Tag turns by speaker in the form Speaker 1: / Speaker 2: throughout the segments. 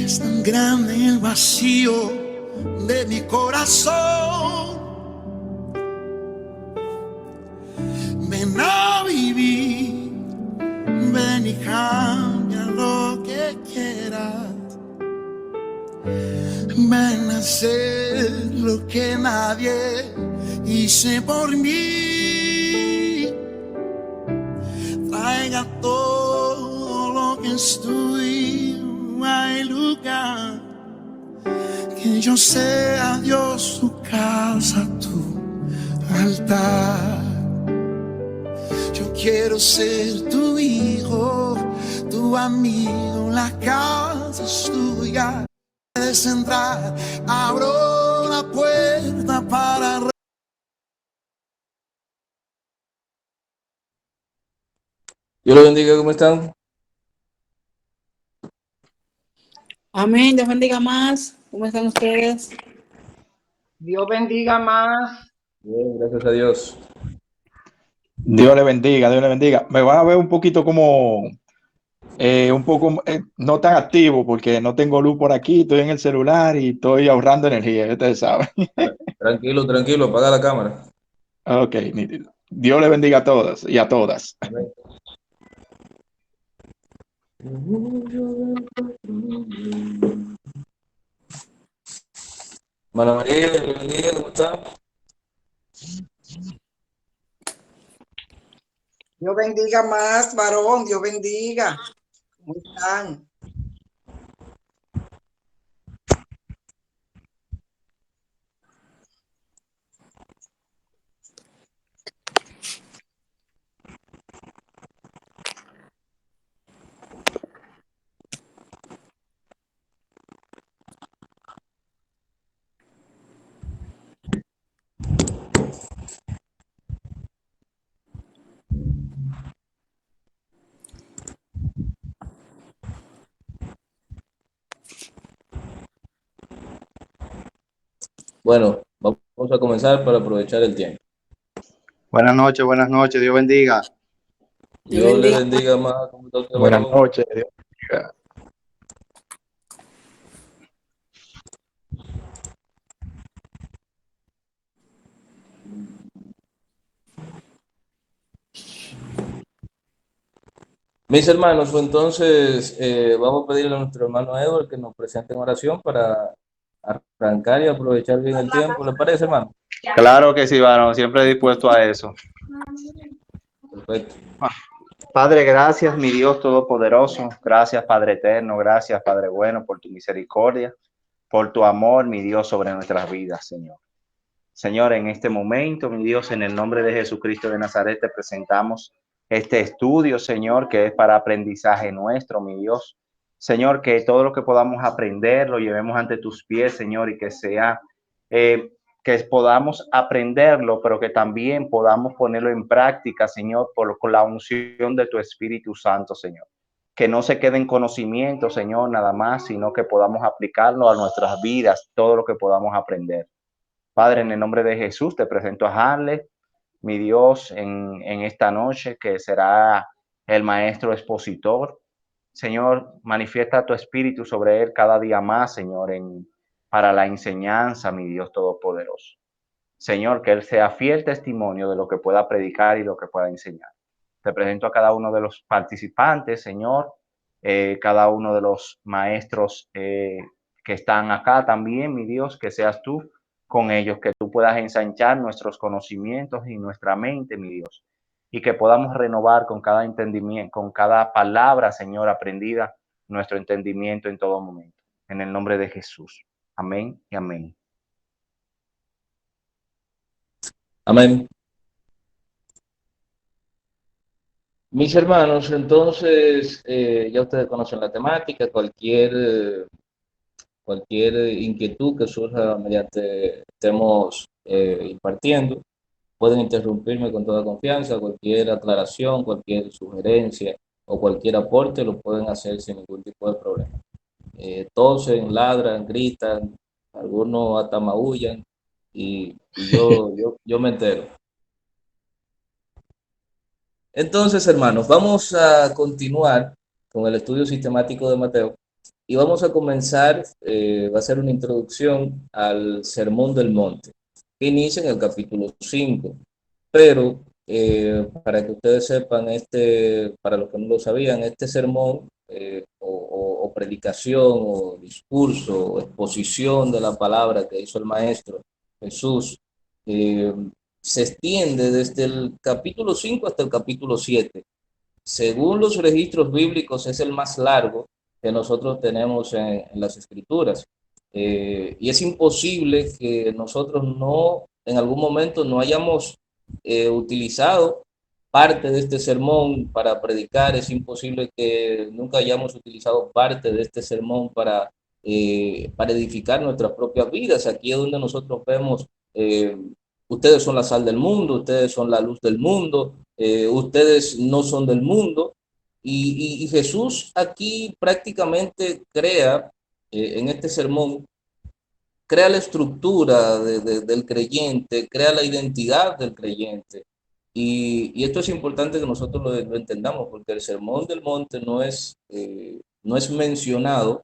Speaker 1: Es tan grande el vacío de mi corazón. Ven a vivir, ven y cambia lo que quieras. Ven a hacer lo que nadie hice por mí. Traiga todo lo que es tuyo al lugar. Que yo sea Dios tu casa, tu altar. Yo quiero ser tu hijo, tu amigo, la casa es tuya. Puedes entrar, abro la puerta para...
Speaker 2: Dios los bendiga, ¿cómo están?
Speaker 3: Amén, Dios bendiga más. ¿Cómo están ustedes?
Speaker 4: Dios bendiga más.
Speaker 2: Bien, gracias a Dios.
Speaker 5: Dios le bendiga, Dios le bendiga. Me van a ver un poquito como, no tan activo porque no tengo luz por aquí, estoy en el celular y estoy ahorrando energía, ustedes saben.
Speaker 2: Tranquilo, tranquilo, apaga la cámara.
Speaker 5: Ok, nítido. Dios le bendiga a todas y a todas.
Speaker 2: Amén. Mana María, Dios le bendiga, ¿cómo está?
Speaker 4: Dios bendiga más, varón. Dios bendiga. ¿Cómo están?
Speaker 2: Bueno, vamos a comenzar para aprovechar el tiempo.
Speaker 6: Buenas noches, Dios bendiga.
Speaker 2: Dios le bendiga más, ¿cómo está usted,
Speaker 5: Buenas
Speaker 2: varón?
Speaker 5: noches, Dios bendiga.
Speaker 2: Mis hermanos, pues entonces vamos a pedirle a nuestro hermano Edward que nos presente en oración para arrancar y aprovechar bien el tiempo. ¿Le parece, hermano?
Speaker 6: Claro que sí, varón, siempre dispuesto a eso.
Speaker 2: Perfecto.
Speaker 6: Padre, gracias, mi Dios Todopoderoso. Gracias, Padre Eterno. Gracias, Padre Bueno, por tu misericordia, por tu amor, mi Dios, sobre nuestras vidas, Señor. Señor, en este momento, mi Dios, en el nombre de Jesucristo de Nazaret, te presentamos este estudio, Señor, que es para aprendizaje nuestro, mi Dios. Señor, que todo lo que podamos aprender lo llevemos ante tus pies, Señor, y que sea, que podamos aprenderlo, pero que también podamos ponerlo en práctica, Señor, con la unción de tu Espíritu Santo, Señor. Que no se quede en conocimiento, Señor, nada más, sino que podamos aplicarlo a nuestras vidas, todo lo que podamos aprender. Padre, en el nombre de Jesús, te presento a Harley, mi Dios, en esta noche, que será el maestro expositor. Señor, manifiesta tu espíritu sobre él cada día más, Señor, para la enseñanza, mi Dios Todopoderoso. Señor, que él sea fiel testimonio de lo que pueda predicar y lo que pueda enseñar. Te presento a cada uno de los participantes, Señor, cada uno de los maestros que están acá también, mi Dios, que seas tú con ellos, que tú puedas ensanchar nuestros conocimientos y nuestra mente, mi Dios, y que podamos renovar con cada entendimiento, con cada palabra, Señor, aprendida, nuestro entendimiento en todo momento. En el nombre de Jesús. Amén y amén.
Speaker 2: Amén. Mis hermanos, entonces ya ustedes conocen la temática, cualquier inquietud que surja mediante estemos impartiendo, pueden interrumpirme con toda confianza, cualquier aclaración, cualquier sugerencia o cualquier aporte lo pueden hacer sin ningún tipo de problema. Tosen, ladran, gritan, algunos hasta maullan y yo me entero. Entonces, hermanos, vamos a continuar con el estudio sistemático de Mateo. y vamos a comenzar, va a ser una introducción al Sermón del Monte, que inicia en el capítulo 5. Pero para que ustedes sepan, para los que no lo sabían, este sermón o predicación o discurso o exposición de la palabra que hizo el Maestro Jesús, eh, se extiende desde el capítulo 5 hasta el capítulo 7. Según los registros bíblicos, es el más largo que nosotros tenemos en las Escrituras. Y es imposible que nosotros no, en algún momento, no hayamos utilizado parte de este sermón para predicar. Es imposible que nunca hayamos utilizado parte de este sermón para edificar nuestras propias vidas. Aquí es donde nosotros vemos, ustedes son la sal del mundo, ustedes son la luz del mundo, ustedes no son del mundo. Y Jesús aquí prácticamente crea, en este sermón, crea la estructura del creyente, crea la identidad del creyente. Y esto es importante que nosotros lo entendamos, porque el Sermón del Monte no es mencionado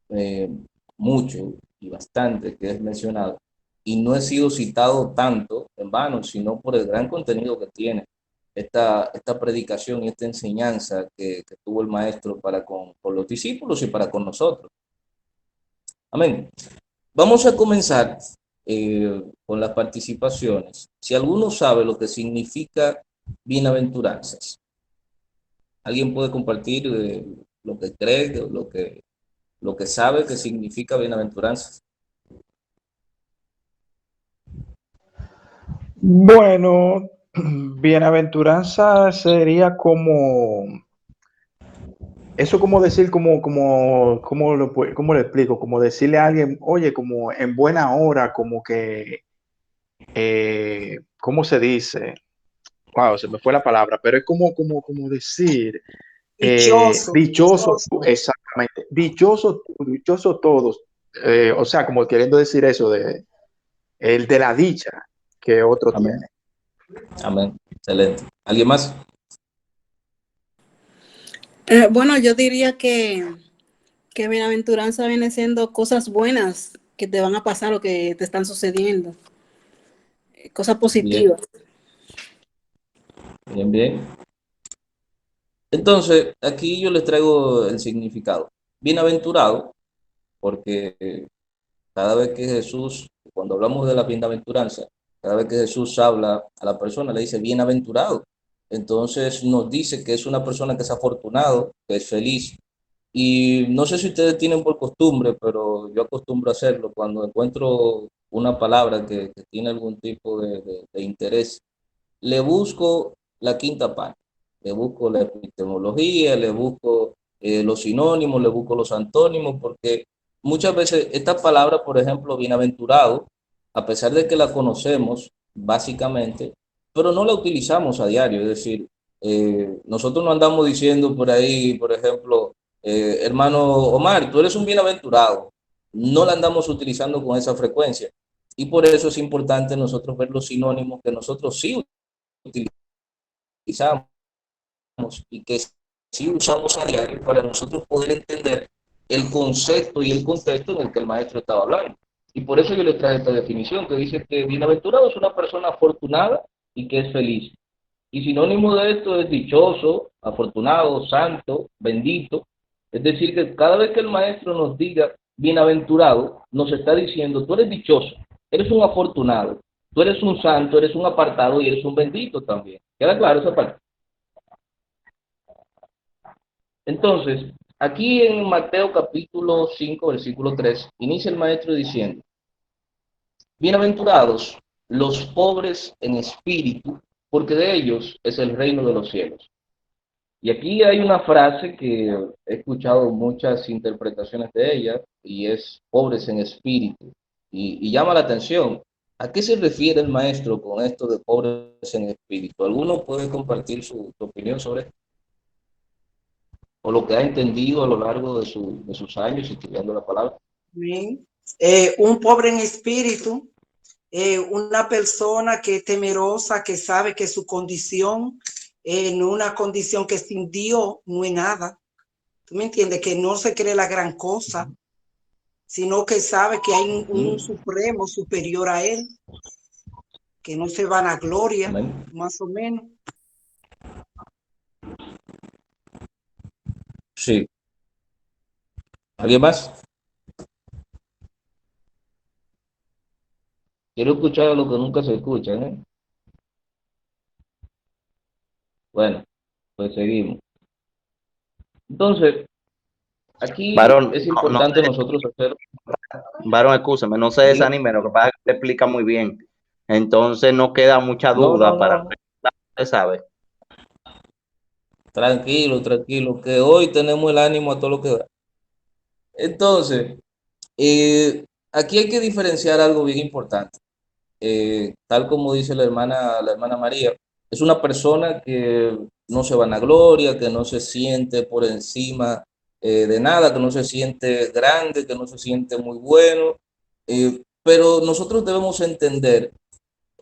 Speaker 2: eh, mucho y bastante que es mencionado, y no ha sido citado tanto en vano, sino por el gran contenido que tiene esta predicación y esta enseñanza que tuvo el Maestro para con los discípulos y para con nosotros. Amén. Vamos a comenzar con las participaciones. Si alguno sabe lo que significa bienaventuranzas, ¿alguien puede compartir lo que cree, lo que sabe que significa bienaventuranzas?
Speaker 5: Bueno, bienaventuranza sería como, eso como decir, ¿cómo lo explico? Como decirle a alguien, oye, como en buena hora, como que, ¿cómo se dice? Wow, se me fue la palabra, pero es como decir,
Speaker 4: Dichoso,
Speaker 5: dichoso,
Speaker 4: dichoso.
Speaker 5: exactamente, dichoso todos, o sea, como queriendo decir eso el de la dicha que otro
Speaker 2: Amén.
Speaker 5: tiene.
Speaker 2: Amén. Excelente. ¿Alguien más?
Speaker 3: Bueno, yo diría que bienaventuranza viene siendo cosas buenas que te van a pasar o que te están sucediendo, cosas
Speaker 2: Bien,
Speaker 3: positivas.
Speaker 2: bien, bien. Entonces, aquí yo les traigo el significado. Bienaventurado, porque cada vez que Jesús, cuando hablamos de la bienaventuranza, cada vez que Jesús habla a la persona, le dice bienaventurado. Entonces nos dice que es una persona que es afortunado, que es feliz. Y no sé si ustedes tienen por costumbre, pero yo acostumbro a hacerlo cuando encuentro una palabra que tiene algún tipo de interés. Le busco la quinta parte, le busco la epistemología, le busco los sinónimos, le busco los antónimos, porque muchas veces esta palabra, por ejemplo, bienaventurado, a pesar de que la conocemos básicamente, pero no la utilizamos a diario. Es decir, nosotros no andamos diciendo por ahí, por ejemplo, hermano Omar, tú eres un bienaventurado. No la andamos utilizando con esa frecuencia. Y por eso es importante nosotros ver los sinónimos que nosotros sí utilizamos y que sí usamos a diario para nosotros poder entender el concepto y el contexto en el que el maestro estaba hablando. Y por eso yo le traje esta definición que dice que bienaventurado es una persona afortunada y que es feliz. Y sinónimo de esto es dichoso, afortunado, santo, bendito. Es decir, que cada vez que el maestro nos diga bienaventurado, nos está diciendo, tú eres dichoso, eres un afortunado, tú eres un santo, eres un apartado y eres un bendito también. ¿Queda claro esa parte? Entonces, aquí en Mateo capítulo 5, versículo 3, inicia el maestro diciendo, bienaventurados los pobres en espíritu, porque de ellos es el reino de los cielos. Y aquí hay una frase que he escuchado muchas interpretaciones de ella, y es pobres en espíritu. Y llama la atención. ¿A qué se refiere el maestro con esto de pobres en espíritu? ¿Alguno puede compartir su opinión sobre esto? O lo que ha entendido a lo largo de sus años estudiando la palabra.
Speaker 4: Amén. Un pobre en espíritu, una persona que es temerosa, que sabe que su condición, no una condición que sin Dios no es nada. ¿Tú me entiendes? Que no se cree la gran cosa, sino que sabe que hay un supremo superior a él, que no se van a gloria,
Speaker 2: Amén.
Speaker 4: más o menos.
Speaker 2: Sí. ¿Alguien más? Quiero escuchar lo que nunca se escucha, ¿eh? Bueno, pues seguimos. Entonces, aquí
Speaker 6: Varón,
Speaker 2: es
Speaker 6: no,
Speaker 2: importante nosotros hacer.
Speaker 6: varón, escúchame, no se
Speaker 2: Diga.
Speaker 6: desanime, lo que pasa es que te explica muy bien. Entonces no queda mucha
Speaker 2: No, no,
Speaker 6: duda para
Speaker 2: no.
Speaker 6: usted sabe.
Speaker 2: Tranquilo, tranquilo, que hoy tenemos el ánimo a todo lo que da. Entonces, aquí hay que diferenciar algo bien importante. Tal como dice la hermana María, es una persona que no se vanagloria, que no se siente por encima de nada, que no se siente grande, que no se siente muy bueno. Pero nosotros debemos entender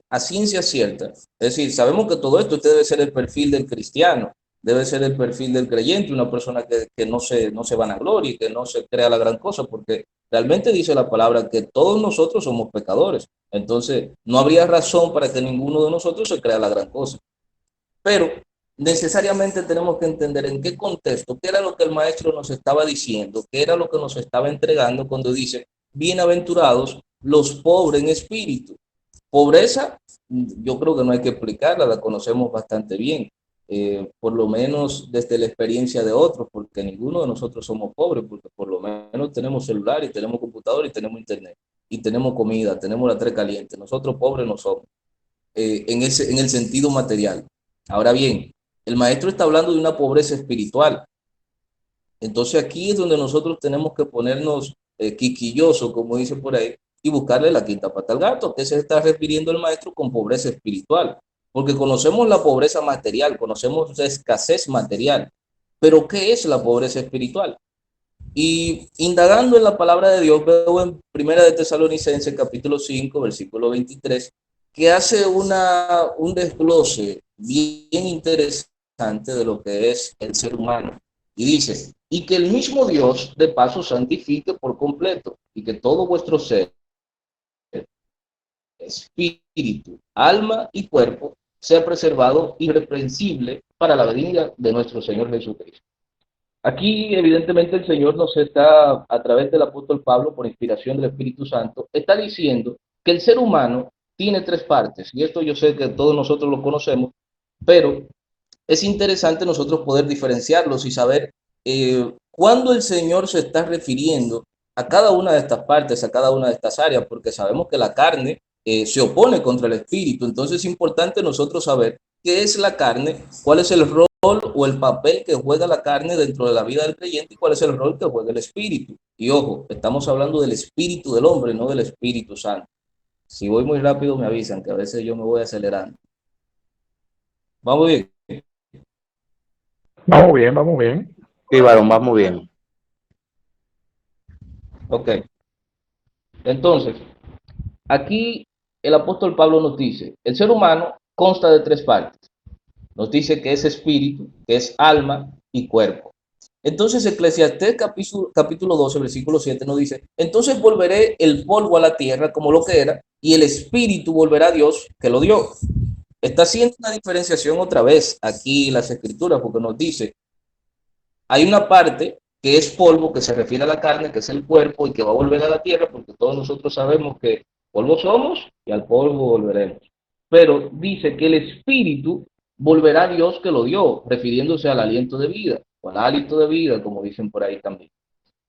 Speaker 2: a ciencia cierta, es decir, sabemos que todo esto debe ser el perfil del cristiano, debe ser el perfil del creyente, una persona que no se vanaglorie, que no se crea la gran cosa, porque realmente dice la palabra que todos nosotros somos pecadores. Entonces, no habría razón para que ninguno de nosotros se crea la gran cosa. Pero necesariamente tenemos que entender en qué contexto, qué era lo que el maestro nos estaba diciendo, qué era lo que nos estaba entregando cuando dice, bienaventurados los pobres en espíritu. Pobreza, yo creo que no hay que explicarla, la conocemos bastante bien, por lo menos desde la experiencia de otros, porque ninguno de nosotros somos pobres, porque por lo menos tenemos celular y tenemos computador y tenemos internet, y tenemos comida, tenemos la tres caliente. Nosotros pobres no somos, en el sentido material. Ahora bien, el maestro está hablando de una pobreza espiritual. Entonces aquí es donde nosotros tenemos que ponernos quisquillosos, como dice por ahí, y buscarle la quinta pata al gato. ¿Qué se está refiriendo el maestro con pobreza espiritual? Porque conocemos la pobreza material, conocemos la escasez material, pero ¿qué es la pobreza espiritual? Y indagando en la palabra de Dios, veo en Primera de Tesalonicenses, capítulo 5, versículo 23, que hace un desglose bien interesante de lo que es el ser humano. Y dice, y que el mismo Dios de paso santifique por completo, y que todo vuestro ser, espíritu, alma y cuerpo, sea preservado irreprensible para la venida de nuestro Señor Jesucristo. Aquí, evidentemente, el Señor nos está, a través del apóstol Pablo, por inspiración del Espíritu Santo, está diciendo que el ser humano tiene tres partes, y esto yo sé que todos nosotros lo conocemos, pero es interesante nosotros poder diferenciarlos y saber cuándo el Señor se está refiriendo a cada una de estas partes, a cada una de estas áreas, porque sabemos que la carne se opone contra el espíritu. Entonces es importante nosotros saber qué es la carne, cuál es el rol o el papel que juega la carne dentro de la vida del creyente y cuál es el rol que juega el espíritu. Y ojo, estamos hablando del espíritu del hombre, no del Espíritu Santo. Si voy muy rápido me avisan, que a veces yo me voy acelerando. Vamos bien.
Speaker 5: Vamos bien, vamos bien.
Speaker 6: Sí, varón, va muy bien.
Speaker 2: Ok. Entonces, aquí el apóstol Pablo nos dice, el ser humano consta de tres partes. Nos dice que es espíritu, que es alma y cuerpo. Entonces, Eclesiastés capítulo 12, versículo 7 nos dice, entonces volveré el polvo a la tierra como lo que era, y el espíritu volverá a Dios que lo dio. Está haciendo una diferenciación otra vez aquí en las escrituras, porque nos dice, hay una parte que es polvo, que se refiere a la carne, que es el cuerpo, y que va a volver a la tierra, porque todos nosotros sabemos que polvo somos y al polvo volveremos. Pero dice que el espíritu volverá a Dios que lo dio, refiriéndose al aliento de vida, o al hálito de vida, como dicen por ahí también.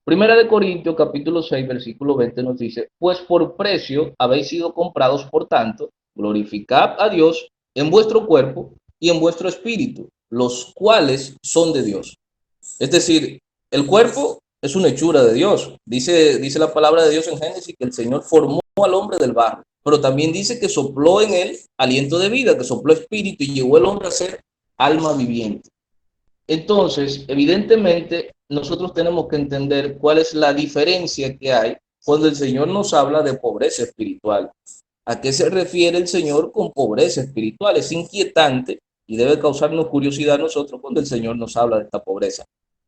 Speaker 2: Primera de Corintios, capítulo 6, versículo 20 nos dice, pues por precio habéis sido comprados, por tanto, glorificad a Dios en vuestro cuerpo y en vuestro espíritu, los cuales son de Dios. Es decir, el cuerpo es una hechura de Dios. Dice la palabra de Dios en Génesis que el Señor formó al hombre del barro, pero también dice que sopló en él aliento de vida, que sopló espíritu y llevó al hombre a ser alma viviente. Entonces, evidentemente, nosotros tenemos que entender cuál es la diferencia que hay cuando el Señor nos habla de pobreza espiritual. ¿A qué se refiere el Señor con pobreza espiritual? Es inquietante y debe causarnos curiosidad a nosotros cuando el Señor nos habla de esta pobreza.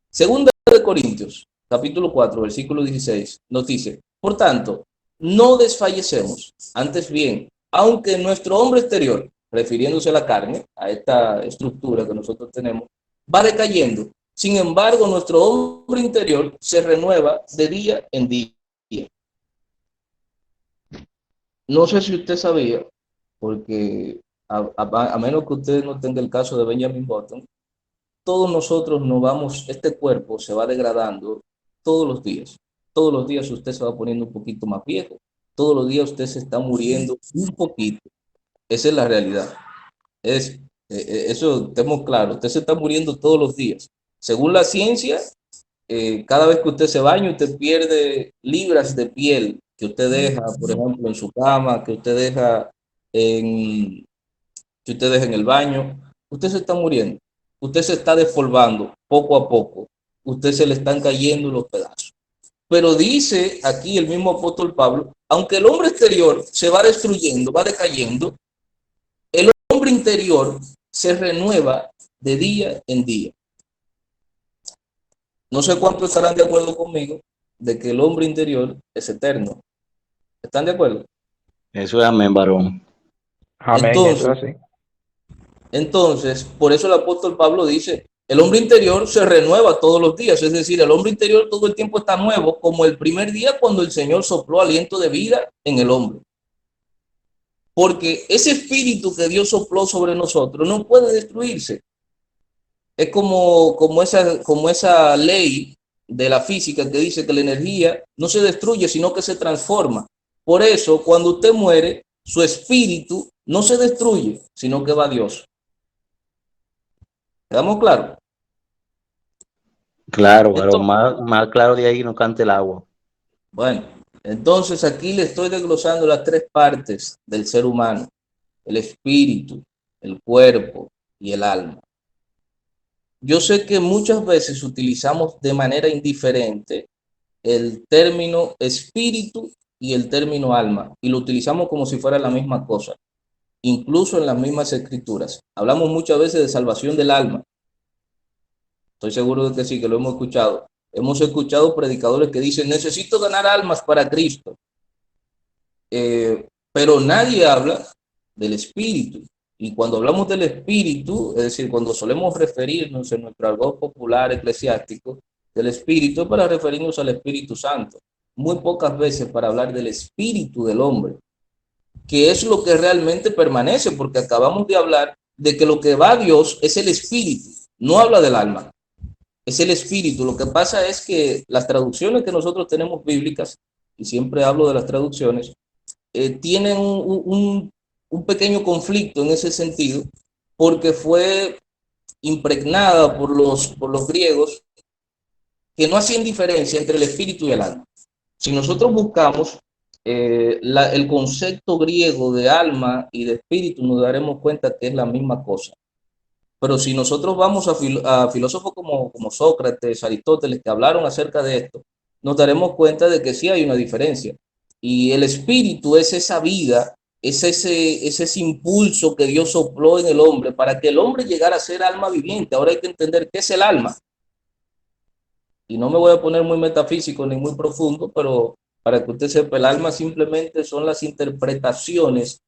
Speaker 2: Segunda de Corintios, capítulo 4, versículo 16, nos dice, por tanto, no desfallecemos, antes bien, aunque nuestro hombre exterior, refiriéndose a la carne, a esta estructura que nosotros tenemos, va decayendo. Sin embargo, nuestro hombre interior se renueva de día en día. No sé si usted sabía, porque a menos que usted no tenga el caso de Benjamin Button, todos nosotros nos vamos, este cuerpo se va degradando todos los días. Todos los días usted se va poniendo un poquito más viejo. Todos los días usted se está muriendo un poquito. Esa es la realidad. Eso estemos claros. Usted se está muriendo todos los días. Según la ciencia, cada vez que usted se baña, usted pierde libras de piel que usted deja, por ejemplo, en su cama, en, que usted deja en el baño. Usted se está muriendo. Usted se está despolvando poco a poco. Usted se le están cayendo los pedazos. Pero dice aquí el mismo apóstol Pablo, aunque el hombre exterior se va destruyendo, va decayendo, el hombre interior se renueva de día en día. No sé cuántos estarán de acuerdo conmigo de que el hombre interior es eterno. ¿Están de acuerdo?
Speaker 6: Eso es amén, varón.
Speaker 5: Amén, eso es así.
Speaker 2: Entonces, por eso el apóstol Pablo dice, el hombre interior se renueva todos los días, es decir, el hombre interior todo el tiempo está nuevo, como el primer día cuando el Señor sopló aliento de vida en el hombre. Porque ese espíritu que Dios sopló sobre nosotros no puede destruirse. Es como esa ley de la física que dice que la energía no se destruye, sino que se transforma. Por eso, cuando usted muere, su espíritu no se destruye, sino que va a Dios. ¿Quedamos claros?
Speaker 6: Claro, pero más claro de ahí no cante el agua.
Speaker 2: Bueno, entonces aquí le estoy desglosando las tres partes del ser humano: el espíritu, el cuerpo y el alma. Yo sé que muchas veces utilizamos de manera indiferente el término espíritu y el término alma, y lo utilizamos como si fuera la misma cosa, incluso en las mismas escrituras. Hablamos muchas veces de salvación del alma. Estoy seguro de que sí, que lo hemos escuchado. Hemos escuchado predicadores que dicen, necesito ganar almas para Cristo. Pero nadie habla del espíritu. Y cuando hablamos del espíritu, es decir, cuando solemos referirnos en nuestro argot popular eclesiástico del espíritu, es para referirnos al Espíritu Santo. Muy pocas veces para hablar del espíritu del hombre, que es lo que realmente permanece, porque acabamos de hablar de que lo que va a Dios es el espíritu, no habla del alma, es el espíritu. Lo que pasa es que las traducciones que nosotros tenemos bíblicas, y siempre hablo de las traducciones, tienen un pequeño conflicto en ese sentido, porque fue impregnada por los griegos, que no hacían diferencia entre el espíritu y el alma. Si nosotros buscamos el concepto griego de alma y de espíritu, nos daremos cuenta que es la misma cosa. Pero si nosotros vamos a filósofos como Sócrates, Aristóteles, que hablaron acerca de esto, nos daremos cuenta de que sí hay una diferencia. Y el espíritu es esa vida, es ese impulso que Dios sopló en el hombre para que el hombre llegara a ser alma viviente. Ahora hay que entender qué es el alma. Y no me voy a poner muy metafísico ni muy profundo, pero para que usted sepa, el alma simplemente son las interpretaciones,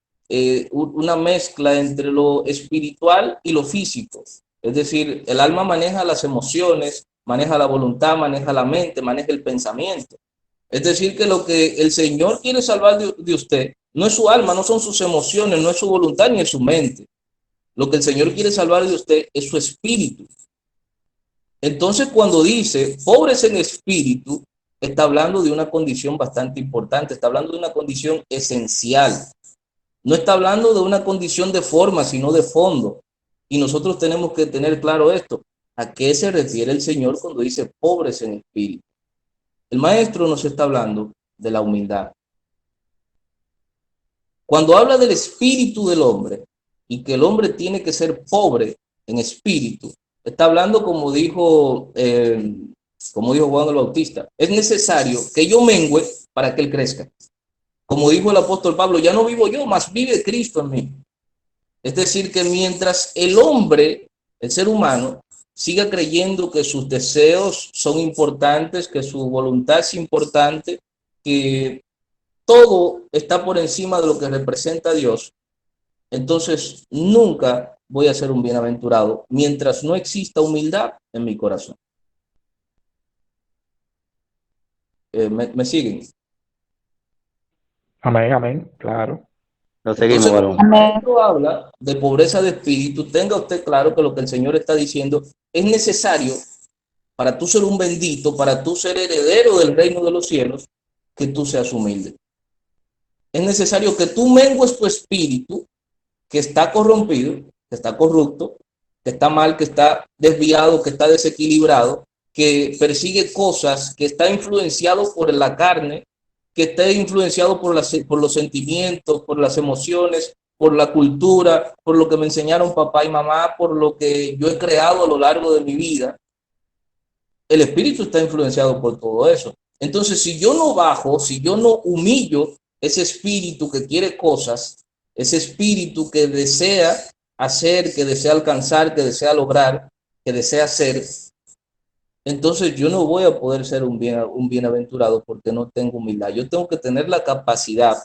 Speaker 2: una mezcla entre lo espiritual y lo físico. Es decir, el alma maneja las emociones, maneja la voluntad, maneja la mente, maneja el pensamiento. Es decir, que lo que el Señor quiere salvar de usted no es su alma, no son sus emociones, no es su voluntad ni es su mente. Lo que el Señor quiere salvar de usted es su espíritu. Entonces, cuando dice pobres en espíritu, está hablando de una condición bastante importante, está hablando de una condición esencial. No está hablando de una condición de forma, sino de fondo. Y nosotros tenemos que tener claro esto. ¿A qué se refiere el Señor cuando dice pobres en espíritu? El maestro nos está hablando de la humildad. Cuando habla del espíritu del hombre y que el hombre tiene que ser pobre en espíritu, está hablando como dijo Juan el Bautista. Es necesario que yo mengüe para que él crezca. Como dijo el apóstol Pablo, ya no vivo yo, mas vive Cristo en mí. Es decir, que mientras el hombre, el ser humano, siga creyendo que sus deseos son importantes, que su voluntad es importante, que todo está por encima de lo que representa a Dios, entonces nunca voy a ser un bienaventurado mientras no exista humildad en mi corazón. ¿Me siguen?
Speaker 5: Amén, amén, claro.
Speaker 6: Lo seguimos,
Speaker 2: Entonces,
Speaker 6: varón.
Speaker 2: cuando el maestro habla de pobreza de espíritu, tenga usted claro que lo que el Señor está diciendo es necesario para tú ser un bendito, para tú ser heredero del reino de los cielos, que tú seas humilde. Es necesario que tú mengues tu espíritu, que está corrompido, que está corrupto, que está mal, que está desviado, que está desequilibrado, que persigue cosas, que está influenciado por la carne, que está influenciado por los sentimientos, por las emociones, por la cultura, por lo que me enseñaron papá y mamá, por lo que yo he creado a lo largo de mi vida. El espíritu está influenciado por todo eso. Entonces, si yo no bajo, si yo no humillo ese espíritu que quiere cosas, ese espíritu que desea hacer, que desea alcanzar, que desea lograr, que desea ser, entonces yo no voy a poder ser un bienaventurado porque no tengo humildad. Yo tengo que tener la capacidad,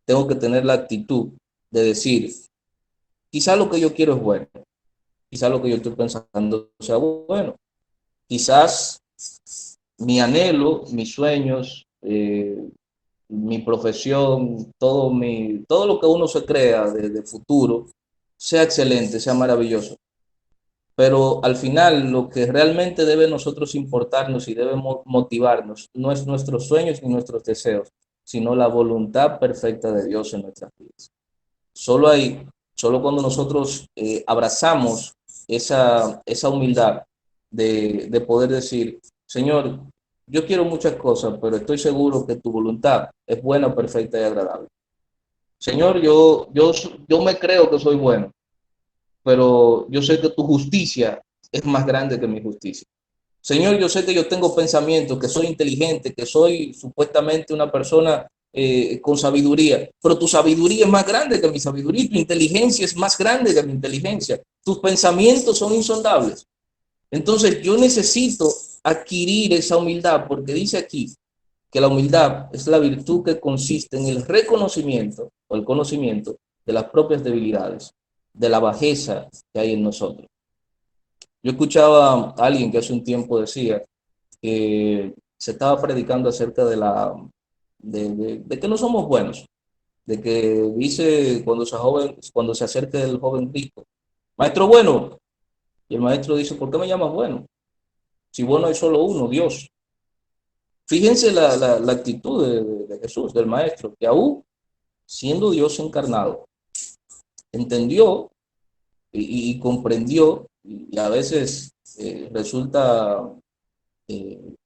Speaker 2: tengo que tener la actitud de decir, quizá lo que yo quiero es bueno, quizá lo que yo estoy pensando sea bueno, quizás mi anhelo, mis sueños, mi profesión, todo lo que uno se crea de futuro, sea excelente, sea maravilloso. Pero al final lo que realmente debe nosotros importarnos y debe motivarnos no es nuestros sueños ni nuestros deseos, sino la voluntad perfecta de Dios en nuestras vidas. Solo ahí, solo cuando nosotros abrazamos esa humildad de poder decir, Señor, yo quiero muchas cosas, pero estoy seguro que tu voluntad es buena, perfecta y agradable. Señor, yo me creo que soy bueno, pero yo sé que tu justicia es más grande que mi justicia. Señor, yo sé que yo tengo pensamientos, que soy inteligente, que soy supuestamente una persona con sabiduría, pero tu sabiduría es más grande que mi sabiduría, tu inteligencia es más grande que mi inteligencia, tus pensamientos son insondables. Entonces yo necesito adquirir esa humildad, porque dice aquí que la humildad es la virtud que consiste en el reconocimiento o el conocimiento de las propias debilidades, de la bajeza que hay en nosotros. Yo escuchaba a alguien que hace un tiempo decía que se estaba predicando acerca de que no somos buenos, de que dice cuando se acerca el joven rico, maestro bueno, y el maestro dice, ¿por qué me llamas bueno? Si bueno hay solo uno, Dios. Fíjense la actitud de Jesús, del maestro, que aún siendo Dios encarnado, entendió y comprendió, y a veces resulta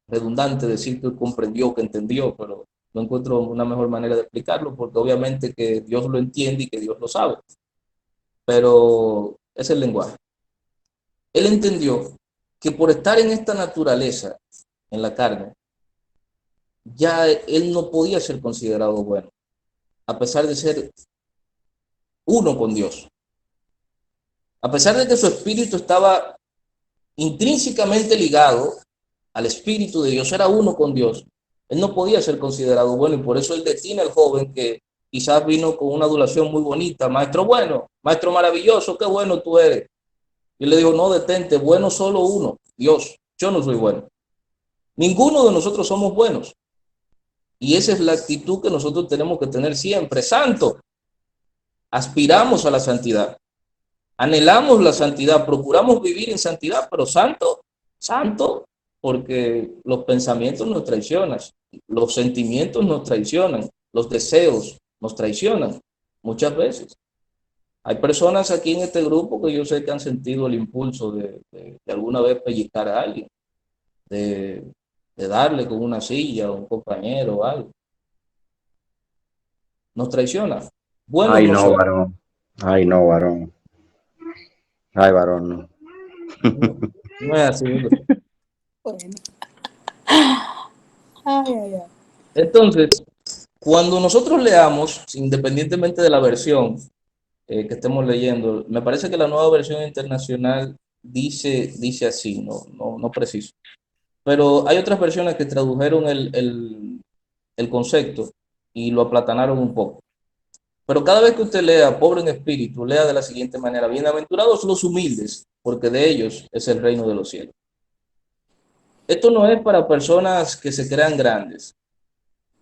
Speaker 2: redundante decir que comprendió, que entendió, pero no encuentro una mejor manera de explicarlo, porque obviamente que Dios lo entiende y que Dios lo sabe, pero es el lenguaje. Él entendió que por estar en esta naturaleza, en la carne, ya él no podía ser considerado bueno, a pesar de ser uno con Dios. A pesar de que su espíritu estaba intrínsecamente ligado al espíritu de Dios, era uno con Dios, él no podía ser considerado bueno, y por eso él detiene al joven que quizás vino con una adulación muy bonita, maestro bueno, maestro maravilloso, qué bueno tú eres. Y le dijo, no, detente, bueno solo uno, Dios, yo no soy bueno. Ninguno de nosotros somos buenos. Y esa es la actitud que nosotros tenemos que tener siempre, santo. Aspiramos a la santidad, anhelamos la santidad, procuramos vivir en santidad, pero santo, santo, porque los pensamientos nos traicionan, los sentimientos nos traicionan, los deseos nos traicionan muchas veces. Hay personas aquí en este grupo que yo sé que han sentido el impulso de alguna vez pellizcar a alguien, de darle con una silla a un compañero o algo. Nos traiciona. Bueno,
Speaker 6: Ay,
Speaker 2: no
Speaker 6: no,
Speaker 2: somos.
Speaker 6: varón. Ay, no, varón. Ay, varón, no.
Speaker 2: No es así.
Speaker 3: Bueno. Ay, ay, ay.
Speaker 2: Entonces, cuando nosotros leamos, independientemente de la versión que estemos leyendo, me parece que la nueva versión internacional dice así, no preciso. Pero hay otras versiones que tradujeron el concepto y lo aplatanaron un poco. Pero cada vez que usted lea pobre en espíritu, lea de la siguiente manera: bienaventurados los humildes, porque de ellos es el reino de los cielos. Esto no es para personas que se crean grandes.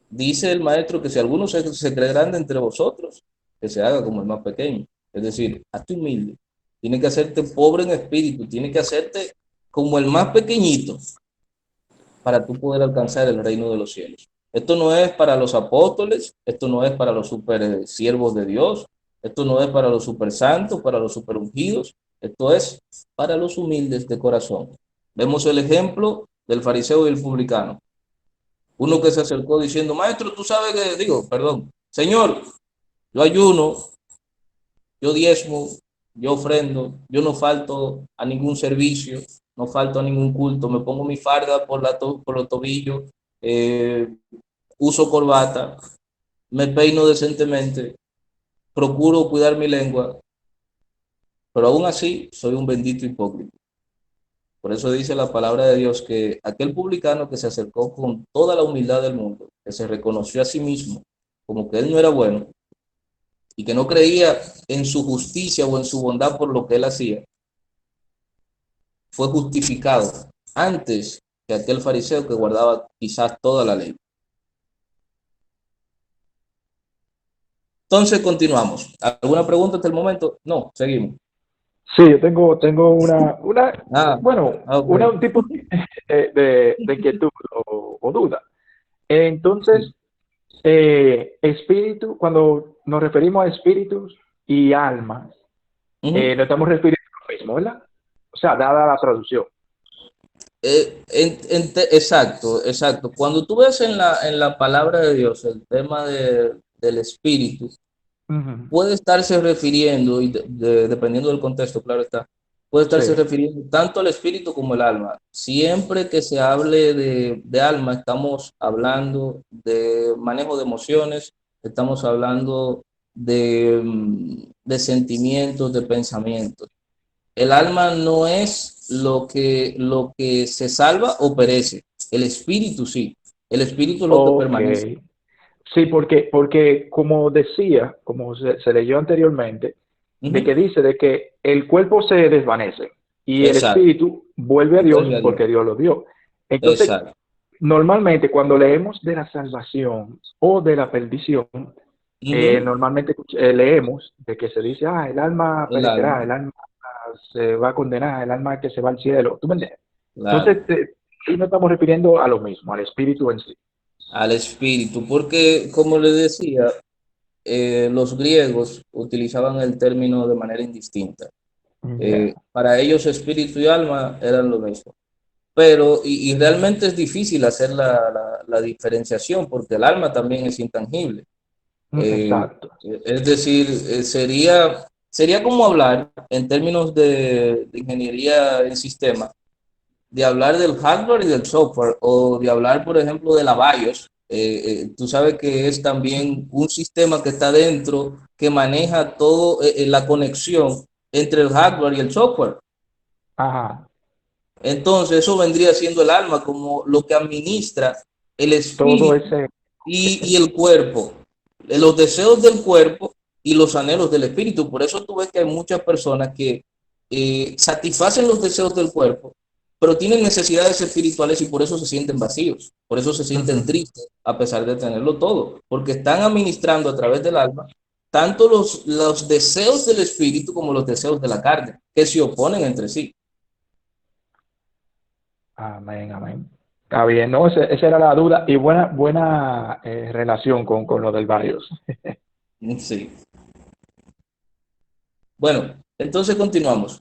Speaker 2: Dice el maestro que si alguno se cree grande entre vosotros, que se haga como el más pequeño. Es decir, hazte humilde. Tiene que hacerte pobre en espíritu, tiene que hacerte como el más pequeñito para tú poder alcanzar el reino de los cielos. Esto no es para los apóstoles, esto no es para los super siervos de Dios, esto no es para los super santos, para los super ungidos, esto es para los humildes de corazón. Vemos el ejemplo del fariseo y el publicano. Uno que se acercó diciendo: maestro, tú sabes que, perdón, Señor, yo ayuno, yo diezmo, yo ofrendo, yo no falto a ningún servicio, no falto a ningún culto, me pongo mi farda por los tobillos, eh, uso corbata, me peino decentemente, procuro cuidar mi lengua, pero aún así soy un bendito hipócrita. Por eso dice la palabra de Dios que aquel publicano que se acercó con toda la humildad del mundo, que se reconoció a sí mismo como que él no era bueno y que no creía en su justicia o en su bondad por lo que él hacía, fue justificado antes que aquel fariseo que guardaba quizás toda la ley. Entonces continuamos. ¿Alguna pregunta hasta el momento? No, seguimos.
Speaker 5: Sí, yo tengo
Speaker 2: Ah,
Speaker 5: bueno,
Speaker 2: ok.
Speaker 5: un tipo de inquietud o duda. Entonces, espíritu, cuando nos referimos a espíritus y almas,
Speaker 2: Ujú.
Speaker 5: nos estamos refiriendo a lo mismo, ¿verdad? O sea, dada la traducción.
Speaker 2: Exacto, exacto. Cuando tú ves en la palabra de Dios el tema del espíritu,
Speaker 5: Ujú.
Speaker 2: puede estarse refiriendo, y dependiendo del contexto, claro está, puede estarse
Speaker 5: Sí,
Speaker 2: refiriendo tanto al espíritu como al alma. Siempre que se hable de alma, estamos hablando de manejo de emociones, estamos hablando de sentimientos, de pensamientos. El alma no es lo que se salva o perece. El espíritu sí. El espíritu es lo que
Speaker 5: ok.
Speaker 2: permanece.
Speaker 5: Sí, porque como decía, como se leyó anteriormente, de que
Speaker 2: Ujú.
Speaker 5: dice de que el cuerpo se desvanece y el
Speaker 2: Exacto.
Speaker 5: espíritu vuelve a Dios
Speaker 2: Vuelve a Dios.
Speaker 5: porque Dios lo dio. Entonces,
Speaker 2: Exacto.
Speaker 5: normalmente cuando leemos de la salvación o de la perdición,
Speaker 2: Ujú.
Speaker 5: normalmente leemos de que se dice, el alma
Speaker 2: El
Speaker 5: perecerá,
Speaker 2: alma.
Speaker 5: el alma se va a condenar, el alma que se va al cielo. ¿Tú me entiendes?
Speaker 2: Claro.
Speaker 5: Entonces, ahí nos estamos refiriendo a lo mismo, al espíritu en sí.
Speaker 2: Al espíritu. Porque, como le decía, los griegos utilizaban el término de manera indistinta.
Speaker 5: Ya.
Speaker 2: Para ellos espíritu y alma eran lo mismo. Pero, y realmente es difícil hacer la diferenciación porque el alma también es intangible. Eh,
Speaker 5: Exacto.
Speaker 2: es decir, sería como hablar en términos de ingeniería en sistema, de hablar del hardware y del software, o de hablar, por ejemplo, de la BIOS. Tú sabes que es también un sistema que está dentro, que maneja todo, la conexión entre el hardware y el software.
Speaker 5: Ajá.
Speaker 2: Entonces, eso vendría siendo el alma, como lo que administra el
Speaker 5: Todo
Speaker 2: espíritu
Speaker 5: ese,
Speaker 2: y el cuerpo, los deseos del cuerpo y los anhelos del espíritu. Por eso tú ves que hay muchas personas que satisfacen los deseos del cuerpo, pero tienen necesidades espirituales y por eso se sienten vacíos, por eso se sienten
Speaker 5: ujú.
Speaker 2: tristes a pesar de tenerlo todo, porque están administrando a través del alma tanto los deseos del espíritu como los deseos de la carne, que se oponen entre sí.
Speaker 5: Amén, amén. Está bien, no, esa era la duda y buena relación con lo del barrios.
Speaker 2: Sí. Bueno, entonces continuamos.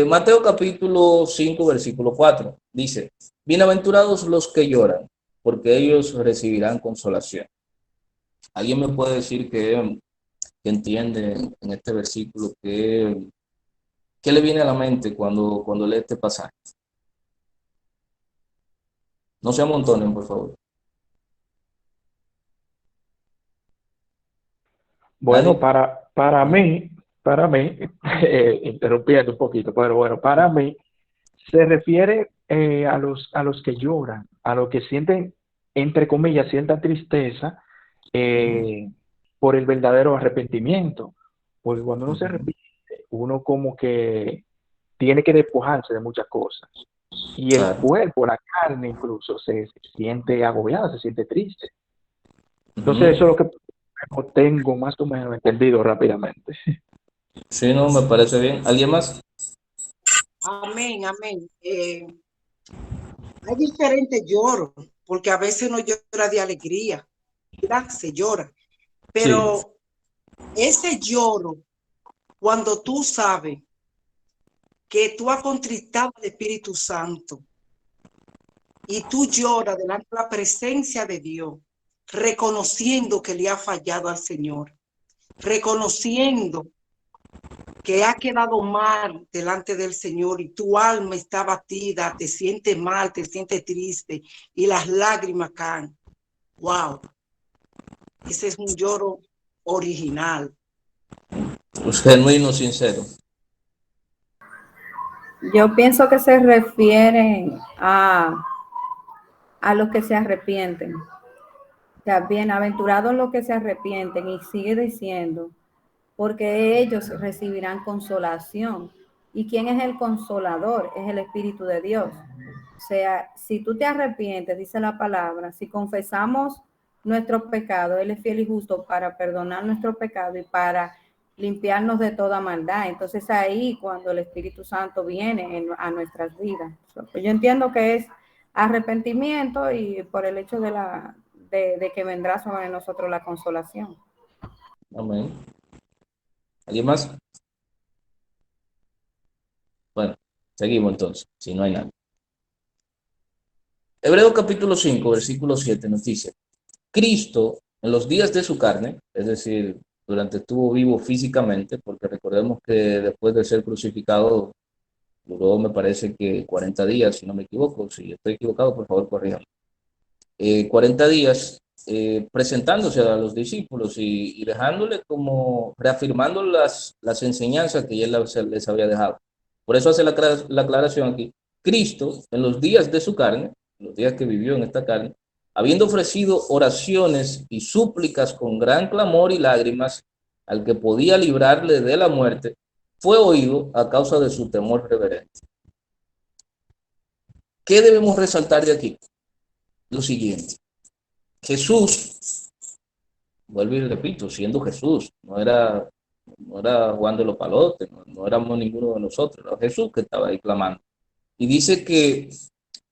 Speaker 2: Mateo capítulo 5 versículo 4 dice: bienaventurados los que lloran, porque ellos recibirán consolación. ¿Alguien me puede decir que entiende en este versículo qué le viene a la mente cuando lee este pasaje? No se amontonen, por favor.
Speaker 5: Bueno,
Speaker 2: ¿Nadie?
Speaker 5: para mí, para mí, interrumpiendo un poquito, pero bueno, para mí se refiere a los que lloran, a los que sienten, entre comillas, cierta tristeza eh, por el verdadero arrepentimiento. Porque cuando uno se
Speaker 2: Ujú.
Speaker 5: arrepiente, uno como que tiene que despojarse de muchas cosas. Y el
Speaker 2: Claro.
Speaker 5: cuerpo, la carne incluso, se siente agobiada, se siente triste. Entonces eso
Speaker 2: Ujú.
Speaker 5: es lo que tengo más o menos entendido rápidamente.
Speaker 2: Sí, no, me parece bien. ¿Alguien más?
Speaker 4: Amén, amén. Hay diferentes lloros, porque a veces no llora de alegría, ¿verdad? Se llora,
Speaker 2: Sí.
Speaker 4: pero ese lloro, cuando tú sabes que tú has contristado al Espíritu Santo y tú lloras delante de la presencia de Dios, reconociendo que le ha fallado al Señor, reconociendo que ha quedado mal delante del Señor y tu alma está batida, te sientes mal, te sientes triste y las lágrimas caen. Wow, ese es un lloro original.
Speaker 2: Pues genuino, sincero.
Speaker 7: Yo pienso que se refieren a los que se arrepienten. O sea, bienaventurados los que se arrepienten, y sigue diciendo, porque ellos recibirán consolación. ¿Y quién es el consolador? Es el Espíritu de Dios. O sea, si tú te arrepientes, dice la palabra, si confesamos nuestros pecados, Él es fiel y justo para perdonar nuestros pecados y para limpiarnos de toda maldad. Entonces ahí cuando el Espíritu Santo viene a nuestras vidas. Pues yo entiendo que es arrepentimiento y por el hecho de que vendrá sobre nosotros la consolación.
Speaker 2: Amén. ¿Alguien más? Bueno, seguimos entonces, si no hay nada. Hebreos capítulo 5, versículo 7 nos dice, Cristo en los días de su carne, es decir, durante estuvo vivo físicamente, porque recordemos que después de ser crucificado duró, me parece que 40 días, si no me equivoco. Si estoy equivocado, por favor, corríjame. 40 días presentándose a los discípulos y dejándole como, reafirmando las enseñanzas que él les había dejado. Por eso hace la aclaración aquí. Cristo, en los días de su carne, los días que vivió en esta carne, habiendo ofrecido oraciones y súplicas con gran clamor y lágrimas al que podía librarle de la muerte, fue oído a causa de su temor reverente. ¿Qué debemos resaltar de aquí? Lo siguiente. Jesús, vuelvo y repito, siendo Jesús, no era Juan de los Palotes, no éramos ninguno de nosotros, era Jesús que estaba ahí clamando. Y dice que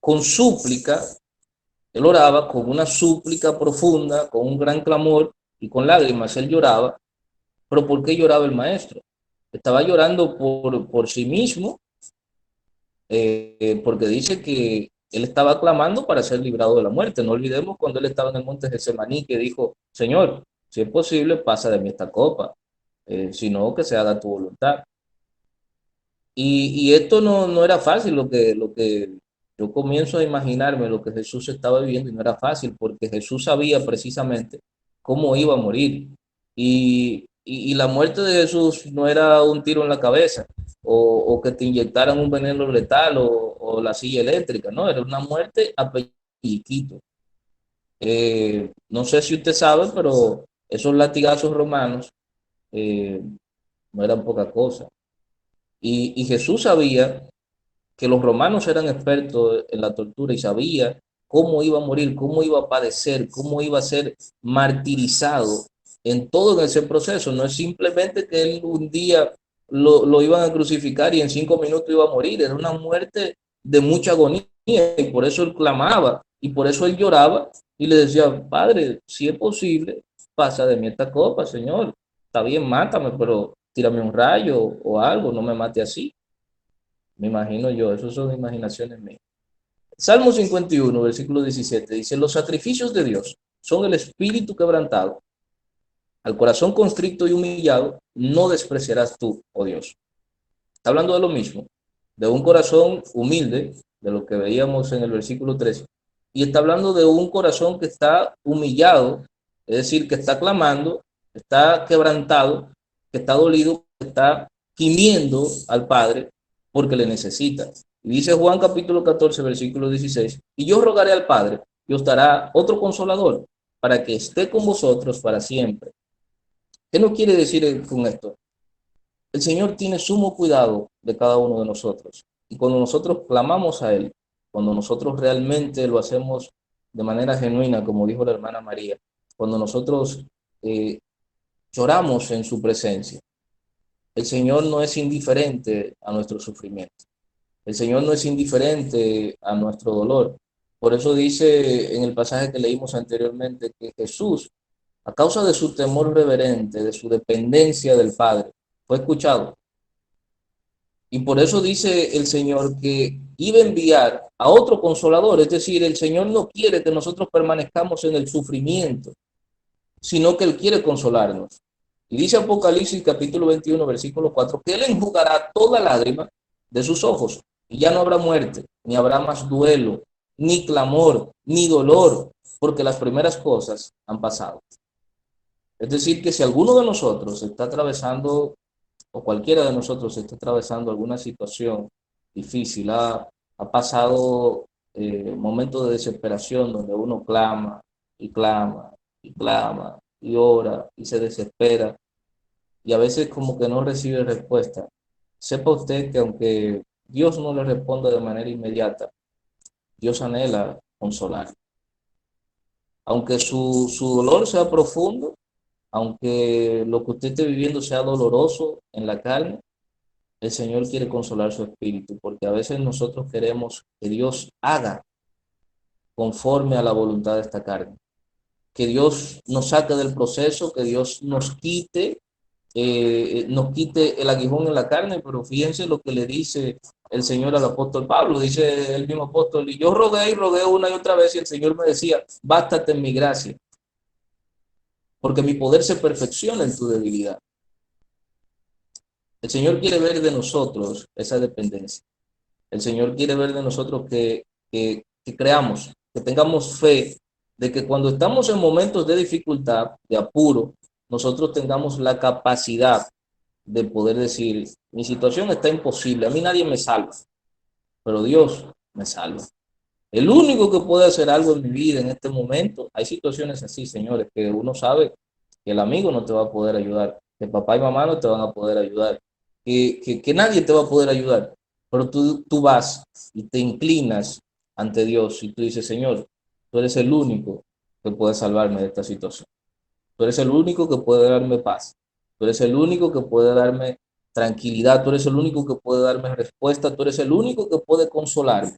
Speaker 2: con súplica, él oraba con una súplica profunda, con un gran clamor y con lágrimas, él lloraba. ¿Pero por qué lloraba el maestro? Estaba llorando por sí mismo, porque dice que él estaba clamando para ser librado de la muerte. No olvidemos cuando él estaba en el monte Getsemaní, que dijo, Señor, si es posible, pasa de mí esta copa, sino que se haga tu voluntad. Y esto no era fácil, lo que yo comienzo a imaginarme lo que Jesús estaba viviendo, y no era fácil, porque Jesús sabía precisamente cómo iba a morir. Y la muerte de Jesús no era un tiro en la cabeza, o que te inyectaran un veneno letal, o la silla eléctrica, no, era una muerte a pellizquito. No sé si usted sabe, pero esos latigazos romanos eh, no eran poca cosa. Y Jesús sabía que los romanos eran expertos en la tortura y sabía cómo iba a morir, cómo iba a padecer, cómo iba a ser martirizado en todo ese proceso. No es simplemente que él un día lo iban a crucificar y en 5 minutos iba a morir. Era una muerte de mucha agonía, y por eso él clamaba y por eso él lloraba y le decía, Padre, si es posible, pasa de mí esta copa, Señor. Está bien, mátame, pero tírame un rayo o algo, no me mate así. Me imagino yo, eso son imaginaciones mías. Salmo 51, versículo 17, dice, los sacrificios de Dios son el espíritu quebrantado, al corazón constricto y humillado, no despreciarás tú, oh Dios. Está hablando de lo mismo, de un corazón humilde, de lo que veíamos en el versículo 13, y está hablando de un corazón que está humillado, es decir, que está clamando, está quebrantado, que está dolido está gimiendo al Padre porque le necesita. Y dice Juan capítulo 14, versículo 16, y yo rogaré al Padre y os dará otro consolador para que esté con vosotros para siempre. ¿Qué nos quiere decir con esto? El Señor tiene sumo cuidado de cada uno de nosotros. Y cuando nosotros clamamos a Él, cuando nosotros realmente lo hacemos de manera genuina, como dijo la hermana María, cuando nosotros lloramos en su presencia, el Señor no es indiferente a nuestro sufrimiento. El Señor no es indiferente a nuestro dolor. Por eso dice en el pasaje que leímos anteriormente que Jesús, a causa de su temor reverente, de su dependencia del Padre, fue escuchado. Y por eso dice el Señor que iba a enviar a otro consolador. Es decir, el Señor no quiere que nosotros permanezcamos en el sufrimiento, sino que Él quiere consolarnos. Y dice Apocalipsis capítulo 21, versículo 4, que Él enjugará toda lágrima de sus ojos. Y ya no habrá muerte, ni habrá más duelo, ni clamor, ni dolor, porque las primeras cosas han pasado. Es decir, que si alguno de nosotros está atravesando, o cualquiera de nosotros está atravesando alguna situación difícil, ha pasado momentos de desesperación donde uno clama y clama y clama y ora y se desespera y a veces como que no recibe respuesta. Sepa usted que aunque Dios no le responda de manera inmediata, Dios anhela consolar. Aunque su dolor sea profundo, aunque lo que usted esté viviendo sea doloroso en la carne, el Señor quiere consolar su espíritu, porque a veces nosotros queremos que Dios haga conforme a la voluntad de esta carne, que Dios nos saque del proceso, que Dios nos quite el aguijón en la carne, pero fíjense lo que le dice el Señor al apóstol Pablo, dice el mismo apóstol, y yo rogué y rogué una y otra vez y el Señor me decía, bástate en mi gracia, porque mi poder se perfecciona en tu debilidad. El Señor quiere ver de nosotros esa dependencia. El Señor quiere ver de nosotros que creamos, que tengamos fe de que cuando estamos en momentos de dificultad, de apuro, nosotros tengamos la capacidad de poder decir, mi situación está imposible, a mí nadie me salva, pero Dios me salva. El único que puede hacer algo en mi vida en este momento, hay situaciones así, señores, que uno sabe que el amigo no te va a poder ayudar, que papá y mamá no te van a poder ayudar, que nadie te va a poder ayudar, pero tú vas y te inclinas ante Dios y tú dices, Señor, tú eres el único que puede salvarme de esta situación. Tú eres el único que puede darme paz. Tú eres el único que puede darme tranquilidad. Tú eres el único que puede darme respuesta. Tú eres el único que puede consolarme.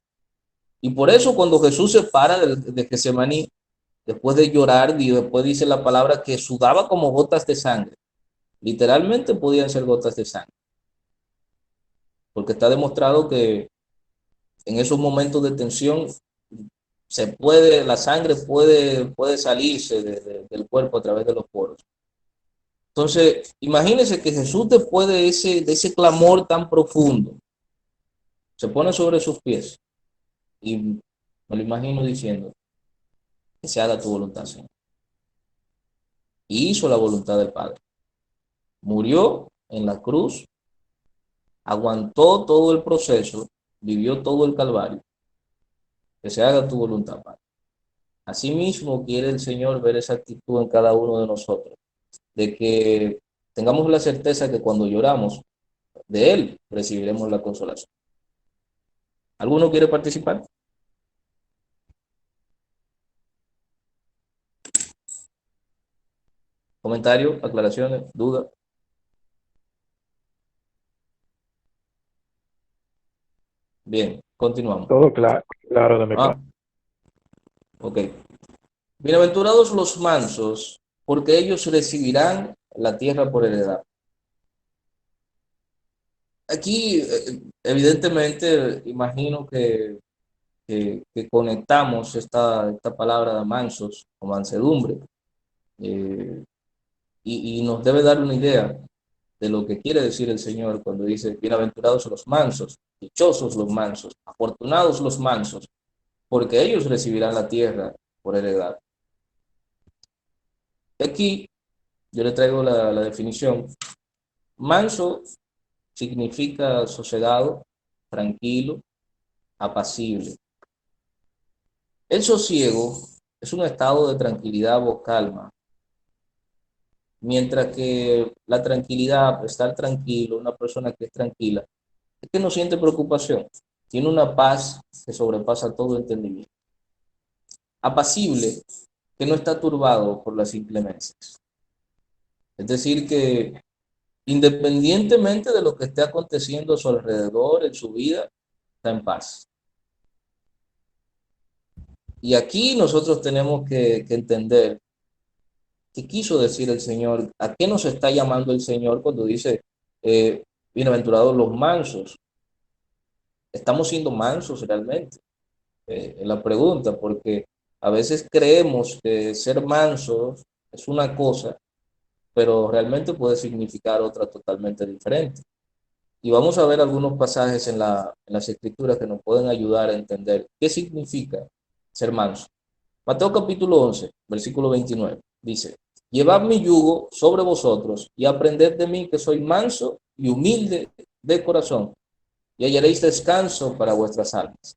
Speaker 2: Y por eso cuando Jesús se para de Getsemaní, después de llorar, y después dice la palabra que sudaba como gotas de sangre. Literalmente podían ser gotas de sangre. Porque está demostrado que en esos momentos de tensión la sangre puede salirse del cuerpo a través de los poros. Entonces, imagínense que Jesús después de ese clamor tan profundo, se pone sobre sus pies y me lo imagino diciendo, que se haga tu voluntad, Señor. Y hizo la voluntad del Padre. Murió en la cruz, aguantó todo el proceso, vivió todo el calvario. Que se haga tu voluntad, Padre. Asimismo quiere el Señor ver esa actitud en cada uno de nosotros, de que tengamos la certeza que cuando lloramos, de Él recibiremos la consolación. ¿Alguno quiere participar? ¿Comentarios, aclaraciones, dudas? Bien, continuamos.
Speaker 5: Todo claro, claro de mi parte.
Speaker 2: Ok. Bienaventurados los mansos, porque ellos recibirán la tierra por heredad. Aquí, evidentemente, imagino que conectamos esta palabra de mansos con mansedumbre, y nos debe dar una idea de lo que quiere decir el Señor cuando dice, bienaventurados los mansos, dichosos los mansos, afortunados los mansos, porque ellos recibirán la tierra por heredad. Aquí yo le traigo la definición Manso significa sosegado, tranquilo, apacible. El sosiego es un estado de tranquilidad o calma, mientras que la tranquilidad, estar tranquilo, una persona que es tranquila, es que no siente preocupación, tiene una paz que sobrepasa todo entendimiento. Apacible, que no está turbado por las inclemencias. Es decir, que independientemente de lo que esté aconteciendo a su alrededor, en su vida, está en paz. Y aquí nosotros tenemos que entender qué quiso decir el Señor, a qué nos está llamando el Señor cuando dice, bienaventurados los mansos. ¿Estamos siendo mansos realmente? Es la pregunta, porque a veces creemos que ser mansos es una cosa, pero realmente puede significar otra totalmente diferente. Y vamos a ver algunos pasajes en las Escrituras que nos pueden ayudar a entender qué significa ser manso. Mateo capítulo 11, versículo 29, dice, llevad mi yugo sobre vosotros y aprended de mí que soy manso y humilde de corazón, y hallaréis descanso para vuestras almas.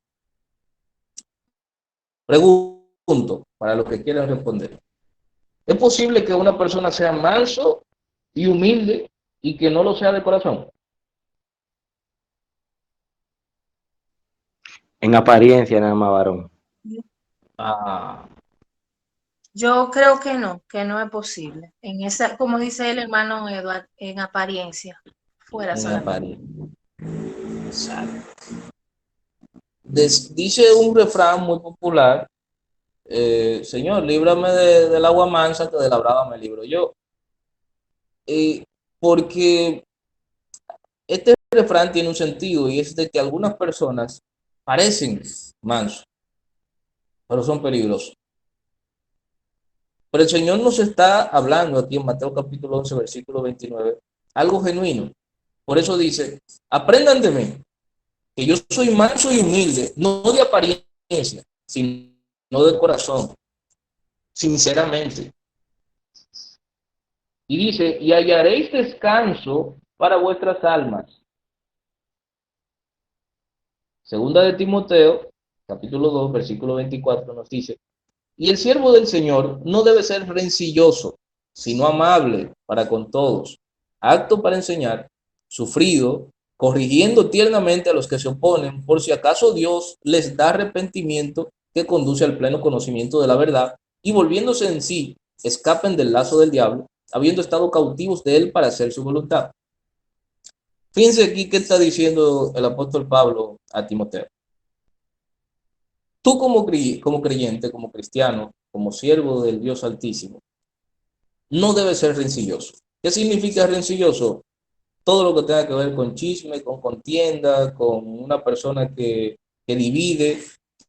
Speaker 2: Pregunto, para los que quieran responder, ¿es posible que una persona sea manso y humilde y que no lo sea de corazón?
Speaker 6: En apariencia nada más, varón.
Speaker 2: Ah,
Speaker 8: Yo creo que no es posible. En esa, como dice el hermano Eduard, en apariencia, fuera
Speaker 2: en
Speaker 8: solamente.
Speaker 2: apariencia. Exacto. Dice un refrán muy popular, Señor, líbrame del agua mansa, que de la brava me libro yo. Porque este refrán tiene un sentido y es de que algunas personas parecen mansos, pero son peligrosos. Pero el Señor nos está hablando aquí en Mateo capítulo 11, versículo 29, algo genuino. Por eso dice, aprendan de mí, que yo soy manso y humilde, no de apariencia, sino de corazón, sinceramente. Y dice, y hallaréis descanso para vuestras almas. Segunda de Timoteo, capítulo 2, versículo 24, nos dice, y el siervo del Señor no debe ser rencilloso, sino amable para con todos, apto para enseñar, sufrido, corrigiendo tiernamente a los que se oponen, por si acaso Dios les da arrepentimiento que conduce al pleno conocimiento de la verdad, y volviéndose en sí, escapen del lazo del diablo, habiendo estado cautivos de él para hacer su voluntad. Fíjense aquí qué está diciendo el apóstol Pablo a Timoteo. Tú como creyente, como cristiano, como siervo del Dios Altísimo, no debes ser rencilloso. ¿Qué significa rencilloso? Todo lo que tenga que ver con chisme, con contienda, con una persona que divide,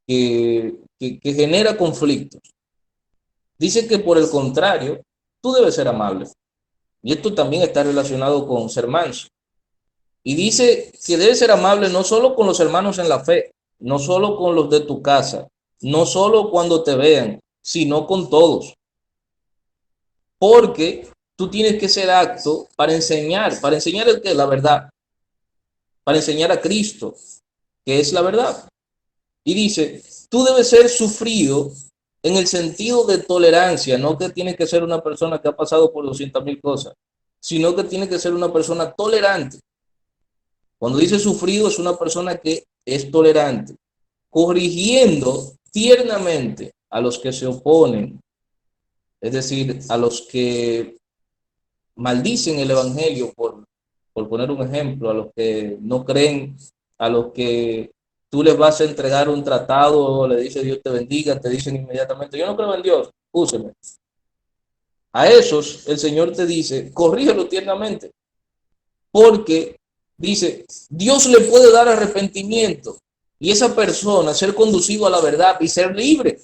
Speaker 2: que genera conflictos. Dice que por el contrario, tú debes ser amable. Y esto también está relacionado con ser manso. Y dice que debes ser amable no solo con los hermanos en la fe, no solo con los de tu casa, no solo cuando te vean, sino con todos. Porque tú tienes que ser apto para enseñar el que la verdad, para enseñar a Cristo, que es la verdad. Y dice, tú debes ser sufrido en el sentido de tolerancia, no que tienes que ser una persona que ha pasado por 200,000 cosas, sino que tiene que ser una persona tolerante. Cuando dice sufrido, es una persona que es tolerante, corrigiendo tiernamente a los que se oponen, es decir, a los que maldicen el evangelio, por poner un ejemplo, a los que no creen, a los que tú les vas a entregar un tratado, le dice Dios te bendiga, te dicen inmediatamente, yo no creo en Dios, úseme. A esos el Señor te dice, corrígelo tiernamente, porque dice, Dios le puede dar arrepentimiento y esa persona ser conducido a la verdad y ser libre.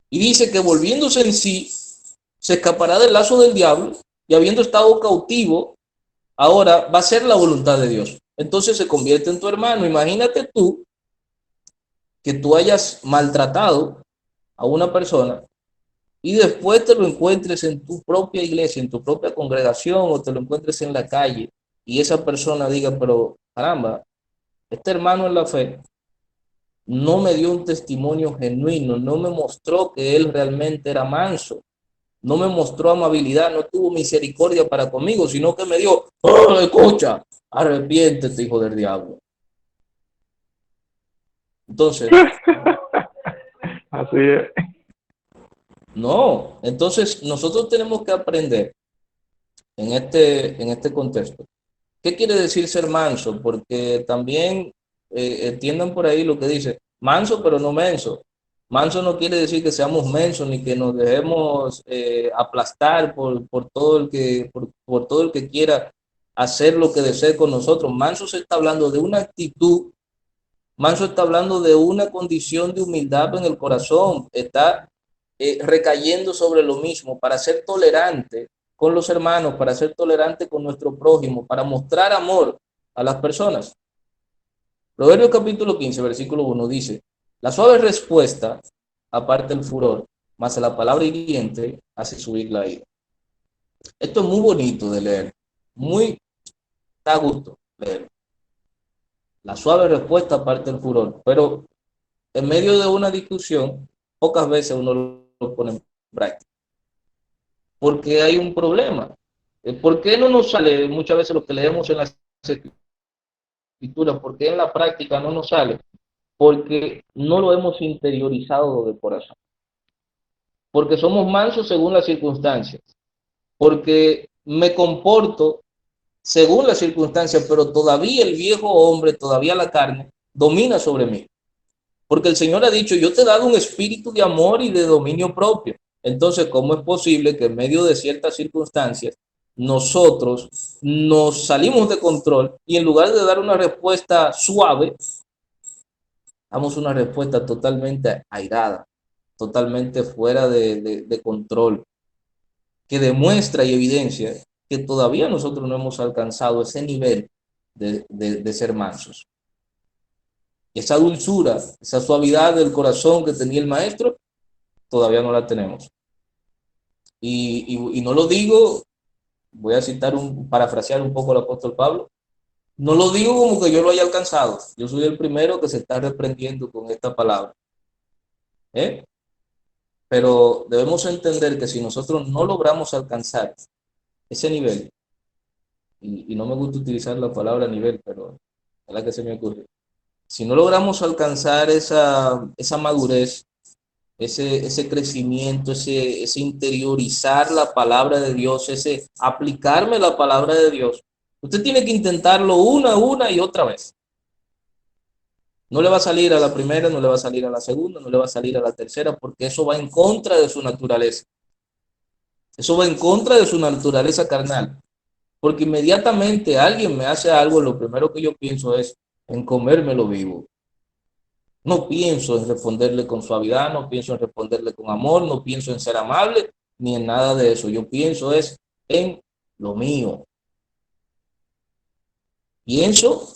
Speaker 2: Y dice que volviéndose en sí, se escapará del lazo del diablo y habiendo estado cautivo, ahora va a ser la voluntad de Dios. Entonces se convierte en tu hermano. Imagínate tú que tú hayas maltratado a una persona y después te lo encuentres en tu propia iglesia, en tu propia congregación, o te lo encuentres en la calle y esa persona diga, pero caramba, este hermano en la fe no me dio un testimonio genuino, no me mostró que él realmente era manso, no me mostró amabilidad, no tuvo misericordia para conmigo, sino que me dio, ¡oh, escucha! Arrepiéntete, hijo del diablo. Entonces,
Speaker 5: Así es.
Speaker 2: no, entonces nosotros tenemos que aprender en este contexto. ¿Qué quiere decir ser manso? Porque también entiendan por ahí lo que dice, manso pero no menso. Manso no quiere decir que seamos mensos ni que nos dejemos aplastar por todo por todo el que quiera hacer lo que desee con nosotros. Manso se está hablando de una actitud, manso está hablando de una condición de humildad en el corazón, está recayendo sobre lo mismo para ser tolerante con los hermanos, para ser tolerante con nuestro prójimo, para mostrar amor a las personas. Proverbios capítulo 15, versículo 1 dice, la suave respuesta aparta el furor, mas la palabra hiriente hace subir la ira. Esto es muy bonito de leer, muy da gusto leer. La suave respuesta aparta el furor, pero en medio de una discusión, pocas veces uno lo pone en práctica. Porque hay un problema. ¿Por qué no nos sale muchas veces lo que leemos en las escrituras? ¿Por qué en la práctica no nos sale? Porque no lo hemos interiorizado de corazón. Porque somos mansos según las circunstancias. Porque me comporto según las circunstancias, pero todavía el viejo hombre, todavía la carne, domina sobre mí. Porque el Señor ha dicho, yo te he dado un espíritu de amor y de dominio propio. Entonces, ¿cómo es posible que en medio de ciertas circunstancias nosotros nos salimos de control y en lugar de dar una respuesta suave, damos una respuesta totalmente airada, totalmente fuera de control, que demuestra y evidencia que todavía nosotros no hemos alcanzado ese nivel de ser mansos? Esa dulzura, esa suavidad del corazón que tenía el maestro, todavía no la tenemos. Y no lo digo, voy a citar parafrasear un poco al apóstol Pablo, no lo digo como que yo lo haya alcanzado. Yo soy el primero que se está reprendiendo con esta palabra. Pero debemos entender que si nosotros no logramos alcanzar ese nivel, y no me gusta utilizar la palabra nivel, pero es la que se me ocurre. Si no logramos alcanzar esa madurez, ese crecimiento, ese interiorizar la palabra de Dios, ese aplicarme la palabra de Dios, usted tiene que intentarlo una y otra vez. No le va a salir a la primera, no le va a salir a la segunda, no le va a salir a la tercera, porque eso va en contra de su naturaleza. Eso va en contra de su naturaleza carnal. Porque inmediatamente alguien me hace algo, lo primero que yo pienso es en comérmelo vivo. No pienso en responderle con suavidad, no pienso en responderle con amor, no pienso en ser amable, ni en nada de eso. Yo pienso es en lo mío. Pienso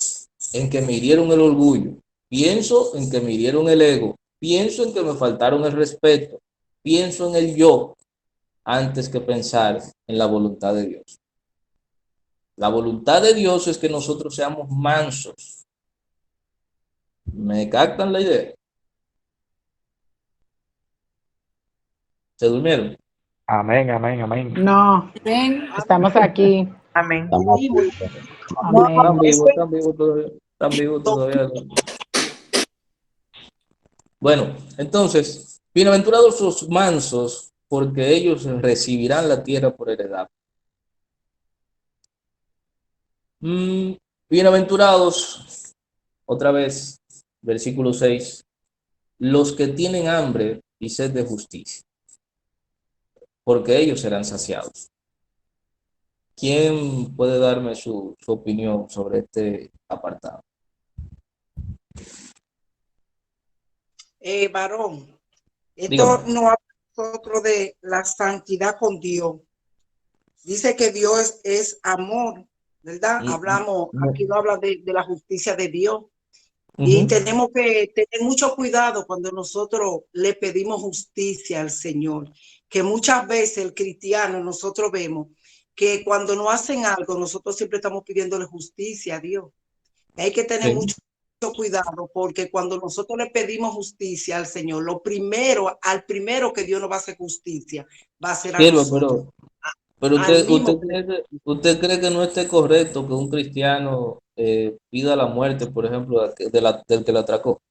Speaker 2: en que me hirieron el orgullo. Pienso en que me hirieron el ego. Pienso en que me faltaron el respeto. Pienso en el yo antes que pensar en la voluntad de Dios. La voluntad de Dios es que nosotros seamos mansos. ¿Me captan la idea? ¿Se durmieron?
Speaker 5: Amén, amén, amén.
Speaker 9: No,
Speaker 3: Ven,
Speaker 9: estamos aquí.
Speaker 10: Amén.
Speaker 2: Están
Speaker 9: Amén.
Speaker 2: vivos, están vivos todavía. Están vivos todavía. Bueno, entonces, bienaventurados los mansos, porque ellos recibirán la tierra por heredad. Bienaventurados, otra vez, versículo 6, los que tienen hambre y sed de justicia, porque ellos serán saciados. ¿Quién puede darme su opinión sobre este apartado?
Speaker 4: Varón, esto
Speaker 2: Dígame.
Speaker 4: no habla nosotros de la santidad con Dios. Dice que Dios es amor, ¿verdad? Hablamos, aquí no habla de la justicia de Dios. Y tenemos que tener mucho cuidado cuando nosotros le pedimos justicia al Señor, que muchas veces el cristiano nosotros vemos que cuando no hacen algo, nosotros siempre estamos pidiéndole justicia a Dios. Hay que tener
Speaker 2: Sí.
Speaker 4: mucho cuidado, porque cuando nosotros le pedimos justicia al Señor, al primero que Dios nos va a hacer justicia, va a ser a
Speaker 2: Sierva,
Speaker 4: nosotros.
Speaker 2: pero
Speaker 4: Al
Speaker 2: usted,
Speaker 4: mismo
Speaker 2: usted cree que no esté correcto que un cristiano pida la muerte, por ejemplo, del que la atracó.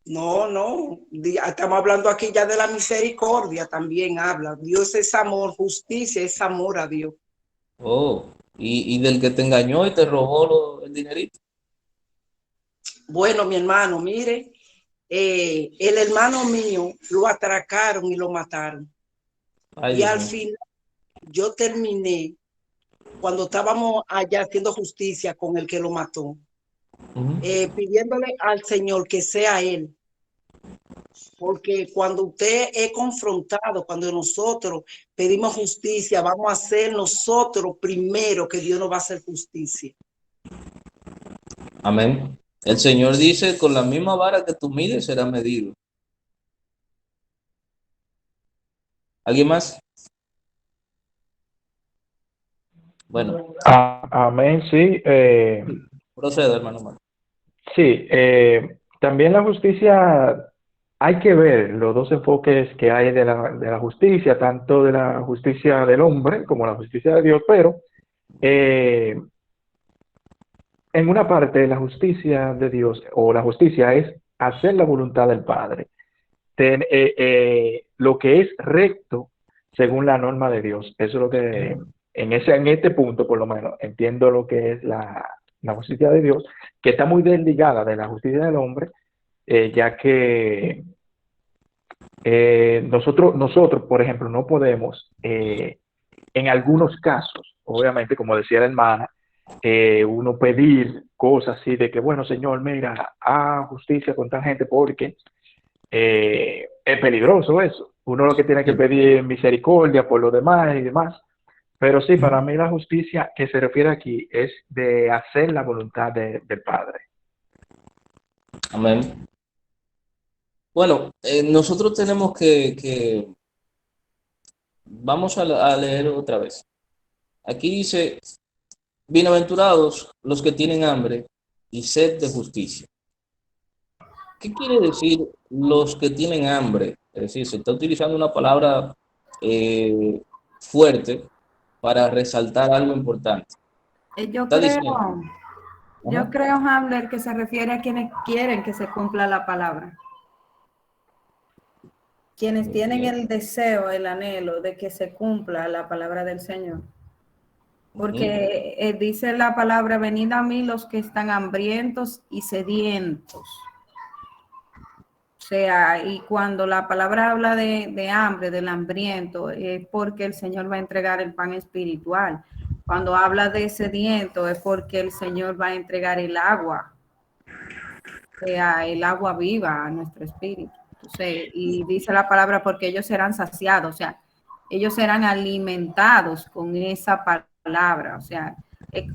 Speaker 4: No, no, estamos hablando aquí ya de la misericordia, también habla. Dios es amor, justicia es amor a Dios.
Speaker 2: Oh, y del que te engañó y te robó el dinerito.
Speaker 4: Bueno, mi hermano, mire, el hermano mío lo atracaron y lo mataron.
Speaker 2: Ay,
Speaker 4: Y
Speaker 2: Dios
Speaker 4: al
Speaker 2: mío.
Speaker 4: final yo terminé, cuando estábamos allá haciendo justicia con el que lo mató,
Speaker 2: Ujú.
Speaker 4: pidiéndole al Señor que sea él. Porque cuando usted es confrontado, cuando nosotros pedimos justicia, vamos a ser nosotros primero que Dios nos va a hacer justicia.
Speaker 2: Amén. El Señor dice, con la misma vara que tú mides será medido. ¿Alguien más? Bueno,
Speaker 5: Amén, sí.
Speaker 2: proceda, hermano Marco.
Speaker 5: Sí, también la justicia, hay que ver los dos enfoques que hay de la justicia, tanto de la justicia del hombre como la justicia de Dios, pero eh, en una parte la justicia de Dios o la justicia es hacer la voluntad del Padre, lo que es recto según la norma de Dios. Eso es lo que en este punto por lo menos entiendo lo que es la justicia de Dios, que está muy desligada de la justicia del hombre, ya que nosotros, por ejemplo, no podemos, en algunos casos, obviamente, como decía la hermana, uno pedir cosas así de que, bueno, Señor, mira, haz justicia con tal gente porque es peligroso eso. Uno lo que tiene que pedir es misericordia por los demás y demás. Pero sí, para mí la justicia que se refiere aquí es de hacer la voluntad del Padre.
Speaker 2: Amén. Bueno, nosotros tenemos vamos a leer otra vez. Aquí dice, bienaventurados los que tienen hambre y sed de justicia. ¿Qué quiere decir los que tienen hambre? Es decir, se está utilizando una palabra fuerte para resaltar algo importante.
Speaker 7: Yo
Speaker 2: Está diciendo,
Speaker 7: creo, Hamler, que se refiere a quienes quieren que se cumpla la palabra. Quienes tienen el deseo, el anhelo de que se cumpla la palabra del Señor. Porque dice la palabra, venid a mí los que están hambrientos y sedientos. O sea, y cuando la palabra habla de hambre, del hambriento, es porque el Señor va a entregar el pan espiritual. Cuando habla de sediento, es porque el Señor va a entregar el agua, o sea, el agua viva a nuestro espíritu. Entonces, y dice la palabra, porque ellos serán saciados, o sea, ellos serán alimentados con esa palabra. O sea,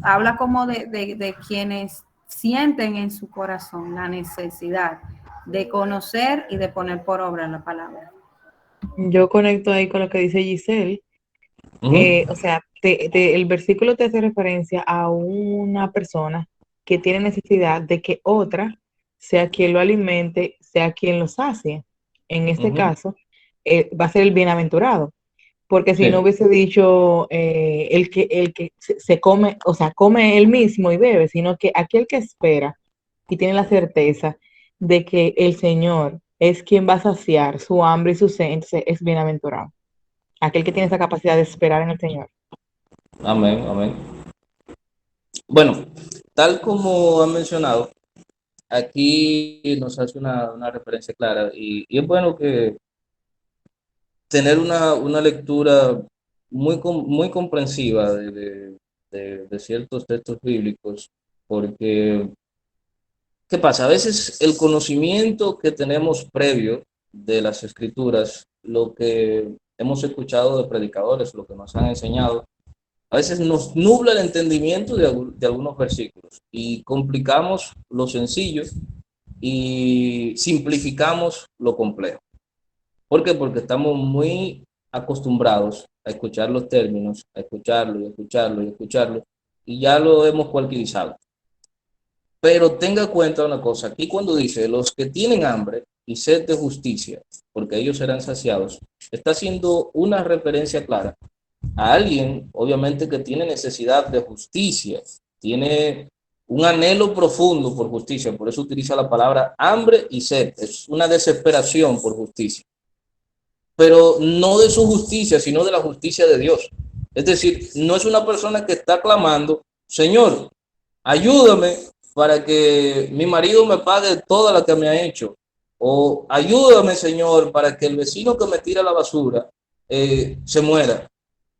Speaker 7: habla como de quienes sienten en su corazón la necesidad de conocer y de poner por obra la palabra.
Speaker 9: Yo conecto ahí con lo que dice Giselle. O sea, el versículo te hace referencia a una persona que tiene necesidad de que otra sea quien lo alimente, sea quien lo sacie. En este caso, va a ser el bienaventurado, porque si no hubiese dicho el que se come, o sea, come él mismo y bebe, sino que aquel que espera y tiene la certeza de que el Señor es quien va a saciar su hambre y su sed, entonces es bienaventurado. Aquel que tiene esa capacidad de esperar en el Señor.
Speaker 2: amén, amén. Bueno, tal como han mencionado, aquí nos hace una referencia clara y es bueno que tener una lectura muy comprensiva de ciertos textos bíblicos, porque, ¿qué pasa? A veces el conocimiento que tenemos previo de las escrituras, lo que hemos escuchado de predicadores, lo que nos han enseñado, a veces nos nubla el entendimiento de algunos versículos y complicamos lo sencillo y simplificamos lo complejo. ¿Por qué? Porque estamos muy acostumbrados a escuchar los términos, a escucharlo y escucharlo y escucharlo, y ya lo hemos cualquierizado. Pero tenga cuenta una cosa, aquí cuando dice los que tienen hambre y sed de justicia, porque ellos serán saciados, está haciendo una referencia clara a alguien, obviamente, que tiene necesidad de justicia, tiene un anhelo profundo por justicia, por eso utiliza la palabra hambre y sed, es una desesperación por justicia, pero no de su justicia, sino de la justicia de Dios. Es decir, no es una persona que está clamando, Señor, ayúdame para que mi marido me pague toda la que me ha hecho, o ayúdame, Señor, para que el vecino que me tira la basura se muera.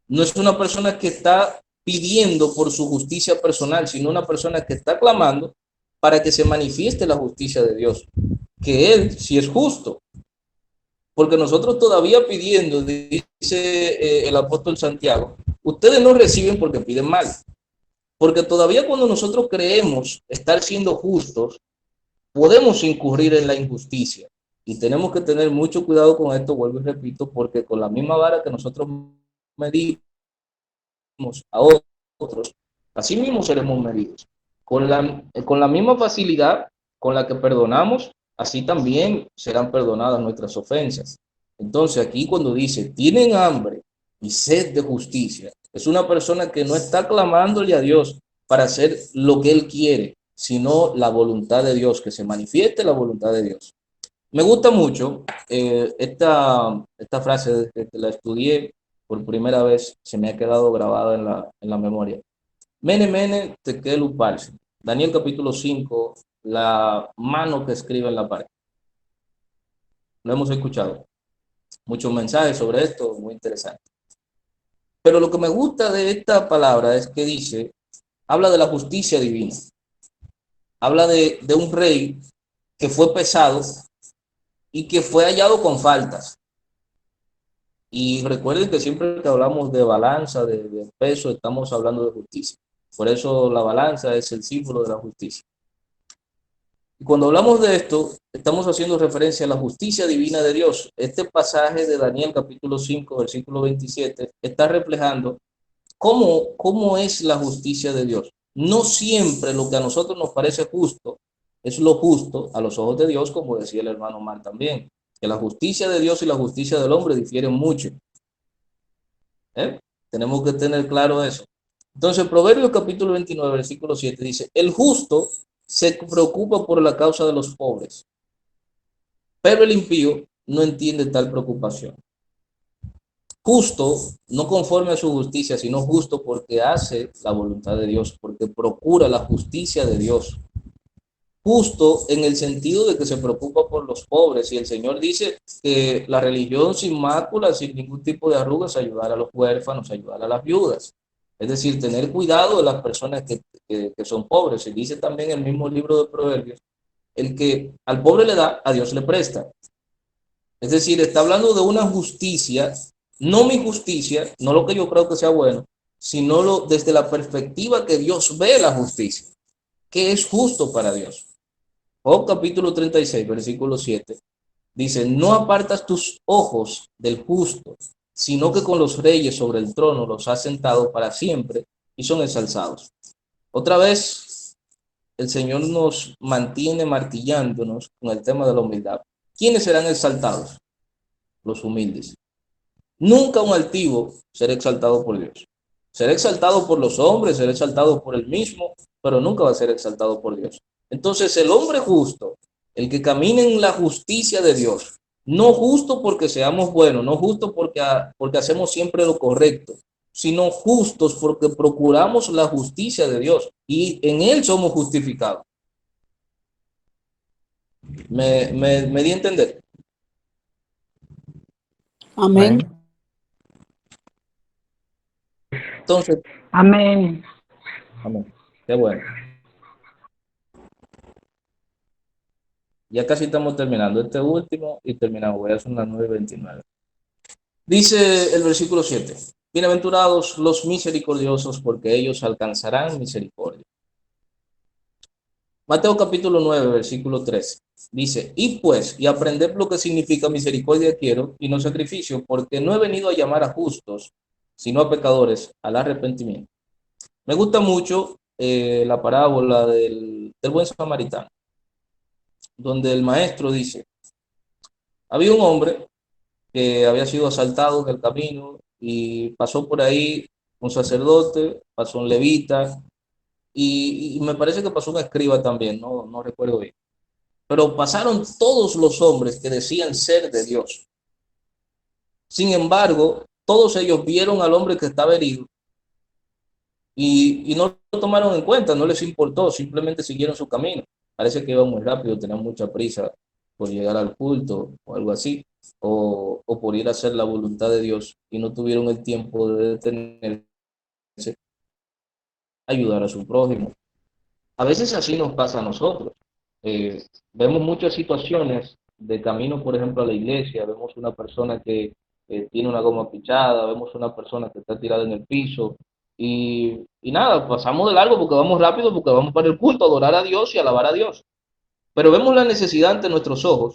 Speaker 2: No es una persona que está pidiendo por su justicia personal, sino una persona que está clamando para que se manifieste la justicia de Dios, que Él sí es justo. Porque nosotros todavía pidiendo, dice el apóstol Santiago, ustedes no reciben porque piden mal. Porque todavía cuando nosotros creemos estar siendo justos, podemos incurrir en la injusticia. Y tenemos que tener mucho cuidado con esto, vuelvo y repito, porque con la misma vara que nosotros medimos a otros, así mismo seremos medidos. Con la misma facilidad con la que perdonamos, así también serán perdonadas nuestras ofensas. Entonces aquí cuando dice, tienen hambre y sed de justicia, es una persona que no está clamándole a Dios para hacer lo que Él quiere, sino la voluntad de Dios, que se manifieste la voluntad de Dios. Me gusta mucho esta frase, desde que la estudié por primera vez, se me ha quedado grabada en la memoria. Mene, mene, tekel upalsi. Daniel capítulo 5, la mano que escribe en la pared. Lo hemos escuchado. Muchos mensajes sobre esto, muy interesante. Pero lo que me gusta de esta palabra es que dice, habla de la justicia divina. Habla de un rey que fue pesado y que fue hallado con faltas. Y recuerden que siempre que hablamos de balanza, de peso, estamos hablando de justicia. Por eso la balanza es el símbolo de la justicia. Y cuando hablamos de esto, estamos haciendo referencia a la justicia divina de Dios. Este pasaje de Daniel capítulo 5, versículo 27, está reflejando cómo es la justicia de Dios. No siempre lo que a nosotros nos parece justo es lo justo a los ojos de Dios, como decía el hermano Mar también, que la justicia de Dios y la justicia del hombre difieren mucho. Tenemos que tener claro eso. Entonces, Proverbios capítulo 29, versículo 7 dice, el justo se preocupa por la causa de los pobres, pero el impío no entiende tal preocupación. Justo, no conforme a su justicia, sino justo porque hace la voluntad de Dios, porque procura la justicia de Dios. Justo en el sentido de que se preocupa por los pobres, y el Señor dice que la religión sin mácula, sin ningún tipo de arrugas, ayudar a los huérfanos, ayudar a las viudas. Es decir, tener cuidado de las personas que son pobres. Y dice también el mismo libro de Proverbios, el que al pobre le da, a Dios le presta. Es decir, está hablando de una justicia, no mi justicia, no lo que yo creo que sea bueno, sino desde la perspectiva que Dios ve la justicia, que es justo para Dios. Job capítulo 36, versículo 7, dice, no apartas tus ojos del justo, sino que con los reyes sobre el trono los has sentado para siempre y son ensalzados. Otra vez, el Señor nos mantiene martillándonos con el tema de la humildad. ¿Quiénes serán exaltados? Los humildes. Nunca un altivo será exaltado por Dios. Será exaltado por los hombres, será exaltado por él mismo, pero nunca va a ser exaltado por Dios. Entonces, el hombre justo, el que camina en la justicia de Dios, no justo porque seamos buenos, no justo porque hacemos siempre lo correcto, sino justos porque procuramos la justicia de Dios y en Él somos justificados. ¿Me di a entender?
Speaker 3: Amén.
Speaker 2: Entonces,
Speaker 10: Amén.
Speaker 2: amén. Qué bueno. Ya casi estamos terminando este último y terminamos. Voy a hacer una 9:29. Dice el versículo 7. Bienaventurados los misericordiosos, porque ellos alcanzarán misericordia. Mateo capítulo 9, versículo 13. Dice, y aprended lo que significa misericordia quiero y no sacrificio, porque no he venido a llamar a justos, sino a pecadores al arrepentimiento. Me gusta mucho la parábola del buen samaritano, donde el maestro dice, había un hombre que había sido asaltado en el camino y pasó por ahí un sacerdote, pasó un levita y me parece que pasó un escriba también, no recuerdo bien. Pero pasaron todos los hombres que decían ser de Dios. Sin embargo, todos ellos vieron al hombre que estaba herido y no lo tomaron en cuenta, no les importó, simplemente siguieron su camino. Parece que iban muy rápido, tenían mucha prisa por llegar al culto o algo así, o por ir a hacer la voluntad de Dios y no tuvieron el tiempo de detenerse a ayudar a su prójimo. A veces así nos pasa a nosotros. Vemos muchas situaciones de camino, por ejemplo, a la iglesia, vemos una persona que tiene una goma pichada, vemos una persona que está tirada en el piso y nada, pasamos de largo porque vamos rápido, porque vamos para el culto a adorar a Dios y alabar a Dios. Pero vemos la necesidad ante nuestros ojos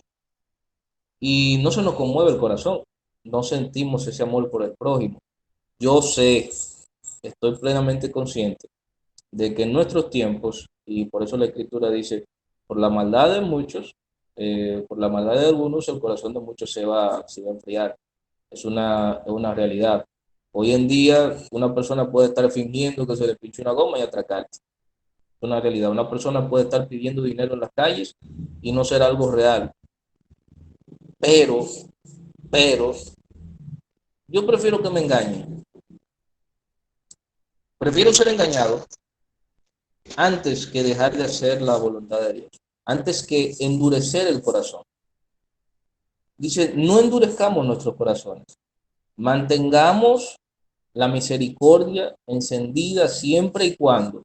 Speaker 2: y no se nos conmueve el corazón, no sentimos ese amor por el prójimo. Yo sé, estoy plenamente consciente de que en nuestros tiempos, y por eso la Escritura dice, por la maldad de muchos, por la maldad de algunos, el corazón de muchos se va a enfriar. Es una realidad. Hoy en día, una persona puede estar fingiendo que se le pinchó una goma y atracarte. Es una realidad. Una persona puede estar pidiendo dinero en las calles y no ser algo real. Pero, yo prefiero que me engañen. Prefiero ser engañado antes que dejar de hacer la voluntad de Dios, antes que endurecer el corazón. Dice, no endurezcamos nuestros corazones, mantengamos la misericordia encendida siempre y cuando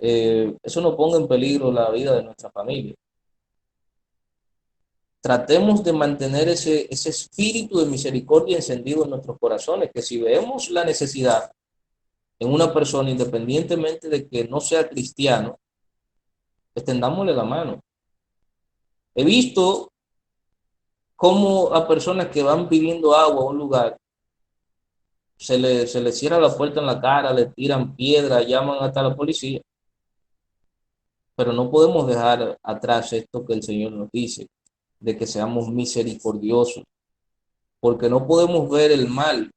Speaker 2: eso no ponga en peligro la vida de nuestra familia. Tratemos de mantener ese espíritu de misericordia encendido en nuestros corazones, que si vemos la necesidad en una persona, independientemente de que no sea cristiano, extendámosle la mano. He visto cómo a personas que van pidiendo agua a un lugar, se le cierra la puerta en la cara, le tiran piedra, llaman hasta la policía. Pero no podemos dejar atrás esto que el Señor nos dice, de que seamos misericordiosos, porque no podemos ver el mal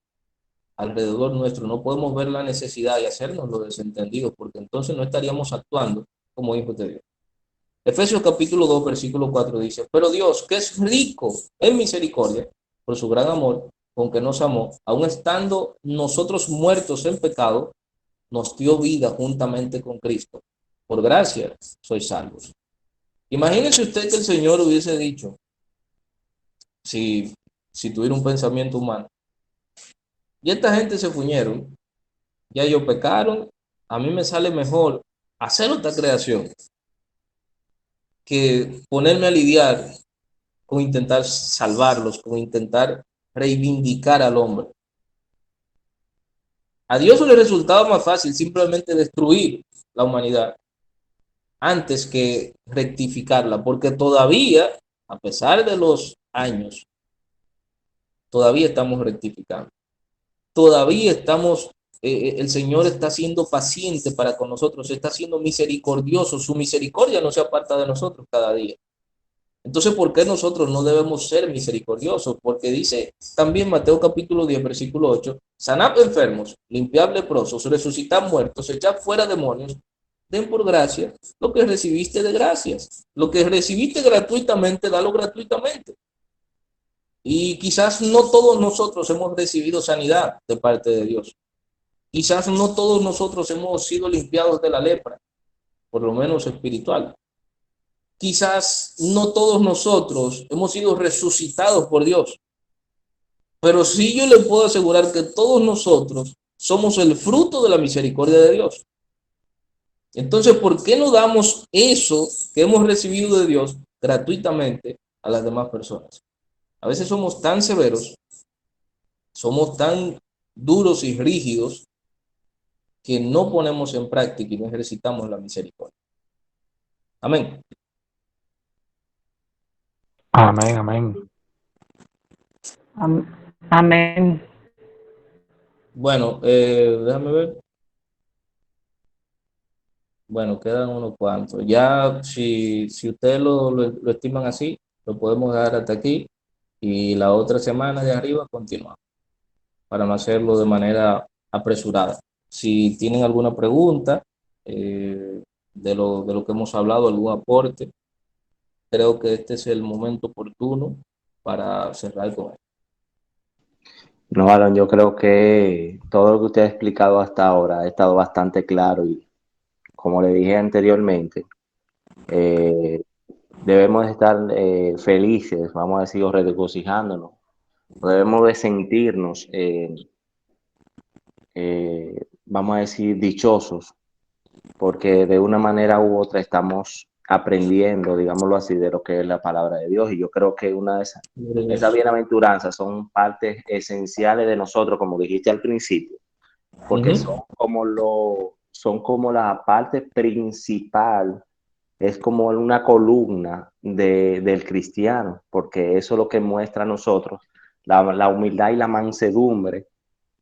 Speaker 2: alrededor nuestro, no podemos ver la necesidad y hacernos los desentendidos, porque entonces no estaríamos actuando como hijos de Dios. Efesios capítulo 2, versículo 4 dice, pero Dios, que es rico en misericordia, por su gran amor, con que nos amó, aun estando nosotros muertos en pecado, nos dio vida juntamente con Cristo. Por gracia sois salvos. Imagínese usted que el Señor hubiese dicho, si tuviera un pensamiento humano, y esta gente se fuñeron, ya ellos pecaron, a mí me sale mejor hacer otra creación que ponerme a lidiar con intentar salvarlos, con intentar reivindicar al hombre. A Dios le resultaba más fácil simplemente destruir la humanidad antes que rectificarla, porque todavía, a pesar de los años, todavía estamos rectificando. Todavía estamos, el Señor está siendo paciente para con nosotros, está siendo misericordioso, su misericordia no se aparta de nosotros cada día. Entonces, ¿por qué nosotros no debemos ser misericordiosos? Porque dice también Mateo capítulo 10, versículo 8, sanad enfermos, limpiad leprosos, resucitad muertos, echad fuera demonios, den por gracia lo que recibiste de gracias. Lo que recibiste gratuitamente, dalo gratuitamente. Y quizás no todos nosotros hemos recibido sanidad de parte de Dios. Quizás no todos nosotros hemos sido limpiados de la lepra, por lo menos espiritual. Quizás no todos nosotros hemos sido resucitados por Dios. Pero sí yo le puedo asegurar que todos nosotros somos el fruto de la misericordia de Dios. Entonces, ¿por qué no damos eso que hemos recibido de Dios gratuitamente a las demás personas? A veces somos tan severos, somos tan duros y rígidos que no ponemos en práctica y no ejercitamos la misericordia. Amén.
Speaker 5: Amén, amén.
Speaker 10: Amén.
Speaker 2: Bueno, déjame ver. Bueno, quedan unos cuantos. Ya, si ustedes lo estiman así, lo podemos dejar hasta aquí y la otra semana de arriba continuamos para no hacerlo de manera apresurada. Si tienen alguna pregunta de lo que hemos hablado, algún aporte, creo que este es el momento oportuno para cerrar con él.
Speaker 6: No, Aaron, yo creo que todo lo que usted ha explicado hasta ahora ha estado bastante claro y como le dije anteriormente, eh, debemos estar felices, vamos a decir, o regocijándonos. Debemos de sentirnos, vamos a decir, dichosos, porque de una manera u otra estamos aprendiendo, digámoslo así, de lo que es la palabra de Dios. Y yo creo que una de esas bienaventuranzas son partes esenciales de nosotros, como dijiste al principio, porque son como la parte principal, es como una columna del cristiano, porque eso es lo que muestra a nosotros la humildad y la mansedumbre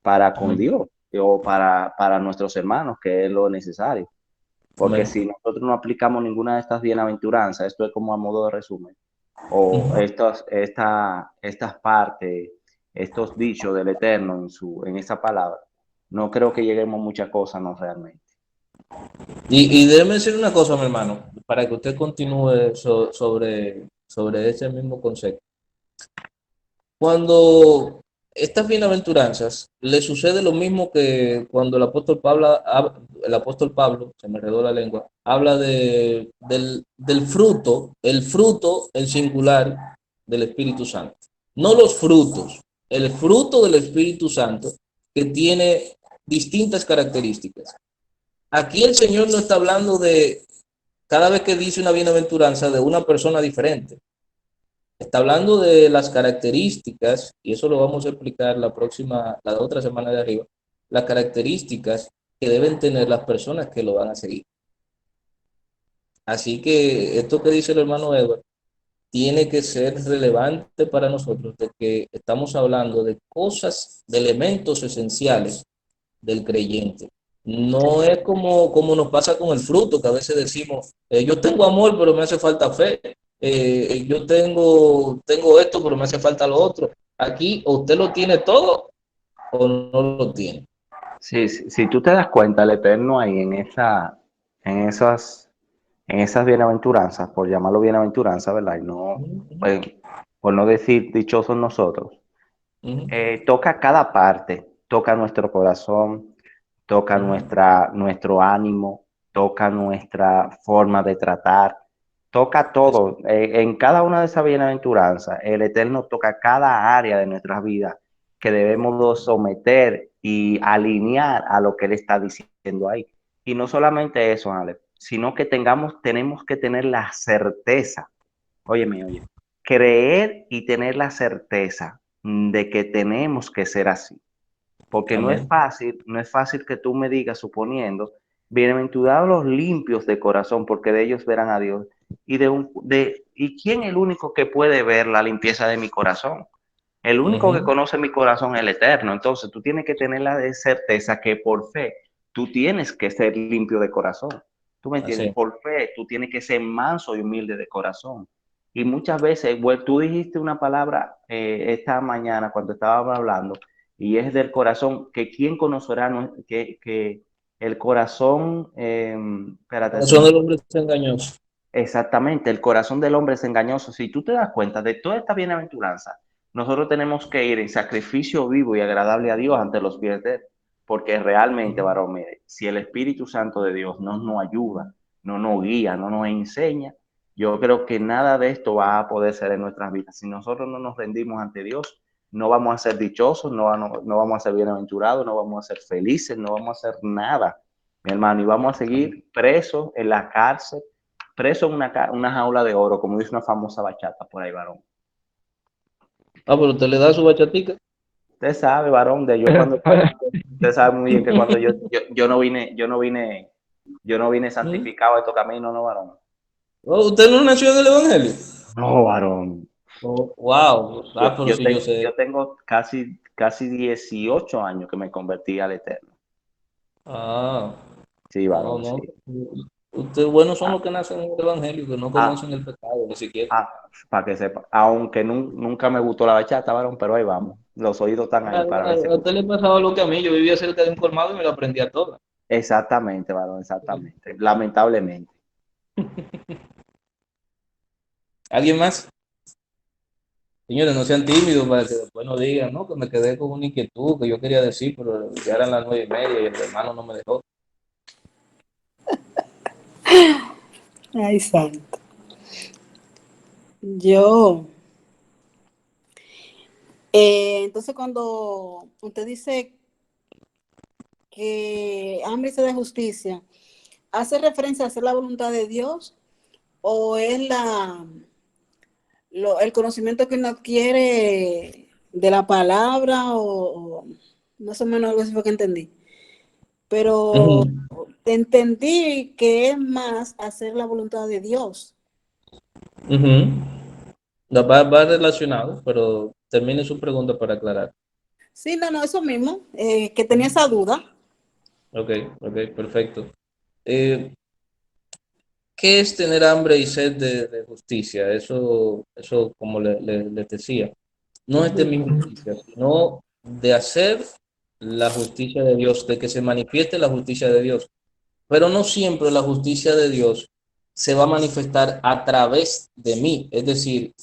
Speaker 6: para con Dios o para nuestros hermanos, que es lo necesario. Porque si nosotros no aplicamos ninguna de estas bienaventuranzas, esto es como a modo de resumen, o estas partes, estos dichos del Eterno en esa palabra, no creo que lleguemos a muchas cosas, no realmente.
Speaker 2: Y déjeme decir una cosa, mi hermano, para que usted continúe sobre ese mismo concepto. Cuando estas bienaventuranzas le sucede lo mismo que cuando el apóstol Pablo, se me enredó la lengua, habla del fruto, el singular del Espíritu Santo. No los frutos, el fruto del Espíritu Santo que tiene distintas características. Aquí el Señor no está hablando de, cada vez que dice una bienaventuranza, de una persona diferente. Está hablando de las características, y eso lo vamos a explicar la otra semana de arriba, las características que deben tener las personas que lo van a seguir. Así que esto que dice el hermano Edward tiene que ser relevante para nosotros, de que estamos hablando de cosas, de elementos esenciales del creyente. No es como nos pasa con el fruto, que a veces decimos, yo tengo amor, pero me hace falta fe. Yo tengo esto, pero me hace falta lo otro. Aquí o usted lo tiene todo o no lo tiene.
Speaker 6: Sí, si tú te das cuenta, el Eterno ahí en esas bienaventuranzas, por llamarlo bienaventuranza, ¿verdad? Y no, por no decir dichosos nosotros, toca cada parte, toca nuestro corazón, toca nuestro ánimo, toca nuestra forma de tratar, toca todo. En cada una de esas bienaventuranzas, el Eterno toca cada área de nuestras vidas que debemos someter y alinear a lo que Él está diciendo ahí. Y no solamente eso, Ale, sino que tenemos que tener la certeza, oye, creer y tener la certeza de que tenemos que ser así. Porque no es fácil que tú me digas, suponiendo, bienaventurados los limpios de corazón, porque de ellos verán a Dios. ¿Y quién es el único que puede ver la limpieza de mi corazón? El único que conoce mi corazón es el Eterno. Entonces tú tienes que tener la certeza que por fe tú tienes que ser limpio de corazón. ¿Tú me entiendes?
Speaker 2: Así.
Speaker 6: Por fe tú tienes que ser manso y humilde de corazón. Y muchas veces, tú dijiste una palabra esta mañana cuando estábamos hablando, y es del corazón, que quién conocerá que el corazón, espérate,
Speaker 2: El corazón del hombre es engañoso.
Speaker 6: exactamente, el corazón del hombre es engañoso. Si tú te das cuenta de toda esta bienaventuranza, nosotros tenemos que ir en sacrificio vivo y agradable a Dios ante los pies de Él, porque realmente, varón, mire, si el Espíritu Santo de Dios no nos ayuda, no nos guía, no nos enseña, yo creo que nada de esto va a poder ser en nuestras vidas. Si nosotros no nos rendimos ante Dios, no vamos a ser dichosos, no vamos a ser bienaventurados, no vamos a ser felices, no vamos a hacer nada, mi hermano, y vamos a seguir presos en la cárcel, preso en una jaula de oro, como dice una famosa bachata por ahí, varón.
Speaker 2: Pero usted le da su bachatica.
Speaker 6: Usted sabe, varón, usted sabe muy bien que cuando yo no vine santificado a estos caminos, no, varón.
Speaker 2: Oh, ¿usted no nació en el Evangelio?
Speaker 6: No, varón.
Speaker 2: Oh, wow. Ah, pero sí, yo sé.
Speaker 6: Yo tengo casi 18 años que me convertí al Eterno.
Speaker 2: Ah,
Speaker 6: Sí,
Speaker 2: no,
Speaker 6: varón,
Speaker 2: no.
Speaker 6: sí.
Speaker 2: Ustedes buenos son
Speaker 6: Ah,
Speaker 2: los que nacen en el Evangelio, que no
Speaker 6: ah,
Speaker 2: conocen el pecado, ni siquiera.
Speaker 6: para que sepa. Aunque nunca me gustó la bachata, varón, pero ahí vamos. Los oídos están ahí para ver si
Speaker 2: A usted
Speaker 6: escuchan.
Speaker 2: le pasaba lo que a mí, yo vivía cerca de un colmado y me lo aprendía todo.
Speaker 6: Exactamente, varón, exactamente. Lamentablemente.
Speaker 2: ¿Alguien más? Señores, no sean tímidos para que después no digan, no, que me quedé con una inquietud que yo quería decir, pero ya eran las 9:30 y el hermano no me dejó.
Speaker 3: Ay, santo. Yo, entonces cuando usted dice que hambre y sed de justicia, ¿hace referencia a hacer la voluntad de Dios o es el conocimiento que uno adquiere de la palabra o más o menos algo así fue que entendí? Pero
Speaker 2: Ujú,
Speaker 3: entendí que es más hacer la voluntad de Dios.
Speaker 2: ujú. Va relacionado, pero termine su pregunta para aclarar.
Speaker 3: Sí, no, no, eso mismo, que tenía esa duda.
Speaker 2: Ok, ok, perfecto. Eh, ¿Qué es tener hambre y sed de justicia? Eso como les decía, no es de mi justicia, sino de hacer la justicia de Dios, de que se manifieste la justicia de Dios. Pero no siempre la justicia de Dios se va a manifestar a través de mí. Es decir,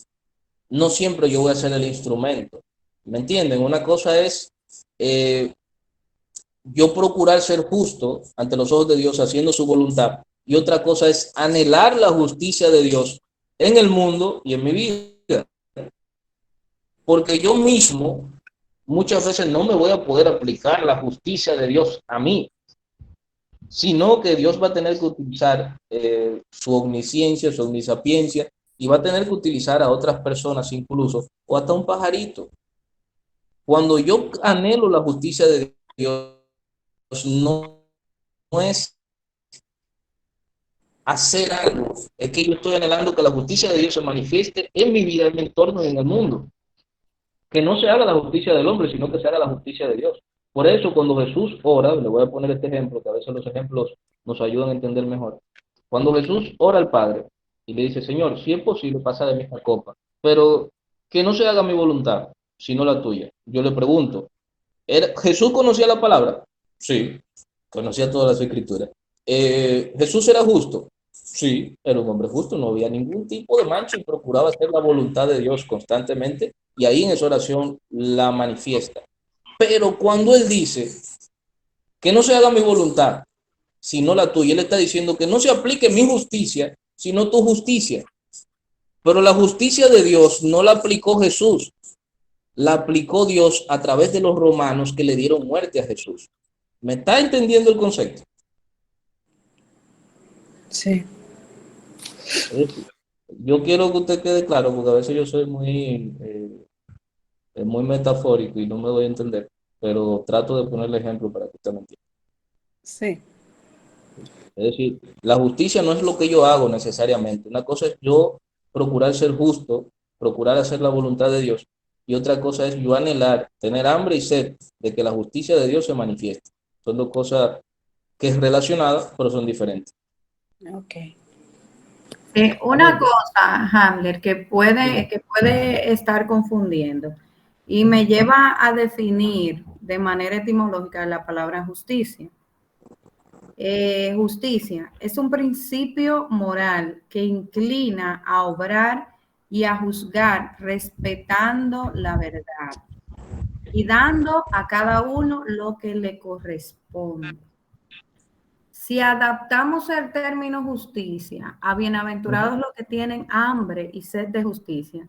Speaker 2: no siempre yo voy a ser el instrumento. ¿Me entienden? Una cosa es eh, yo procurar ser justo ante los ojos de Dios haciendo su voluntad. Y otra cosa es anhelar la justicia de Dios en el mundo y en mi vida. Porque yo mismo muchas veces no me voy a poder aplicar la justicia de Dios a mí, sino que Dios va a tener que utilizar su omnisciencia, su omnisapiencia, y va a tener que utilizar a otras personas incluso, o hasta un pajarito. Cuando yo anhelo la justicia de Dios, no, no es hacer algo, es que yo estoy anhelando que la justicia de Dios se manifieste en mi vida, en mi entorno y en el mundo. Que no se haga la justicia del hombre, sino que se haga la justicia de Dios. Por eso, cuando Jesús ora, le voy a poner este ejemplo, que a veces los ejemplos nos ayudan a entender mejor. Cuando Jesús ora al Padre y le dice, Señor, si es posible, pasa de mí esta copa, pero que no se haga mi voluntad, sino la tuya. Yo le pregunto, ¿Jesús conocía la palabra? Sí, conocía todas las escrituras. ¿Jesús era justo? Sí, era un hombre justo, no había ningún tipo de mancha y procuraba hacer la voluntad de Dios constantemente y ahí en esa oración la manifiesta. Pero cuando él dice que no se haga mi voluntad, sino la tuya, él está diciendo que no se aplique mi justicia, sino tu justicia. Pero la justicia de Dios no la aplicó Jesús, la aplicó Dios a través de los romanos que le dieron muerte a Jesús. ¿Me está entendiendo el concepto?
Speaker 3: Sí.
Speaker 2: Yo quiero que usted quede claro, porque a veces yo soy muy metafórico y no me doy a entender, pero trato de ponerle ejemplo para que usted me entienda.
Speaker 3: Sí.
Speaker 2: Es decir, la justicia no es lo que yo hago necesariamente. Una cosa es yo procurar ser justo, procurar hacer la voluntad de Dios, y otra cosa es yo anhelar, tener hambre y sed de que la justicia de Dios se manifieste. Son dos cosas que es relacionadas, pero son diferentes.
Speaker 3: Ok.
Speaker 7: Una cosa, Hamler, que puede estar confundiendo y me lleva a definir de manera etimológica la palabra justicia. Justicia es un principio moral que inclina a obrar y a juzgar respetando la verdad y dando a cada uno lo que le corresponde. Si adaptamos el término justicia a bienaventurados los que tienen hambre y sed de justicia,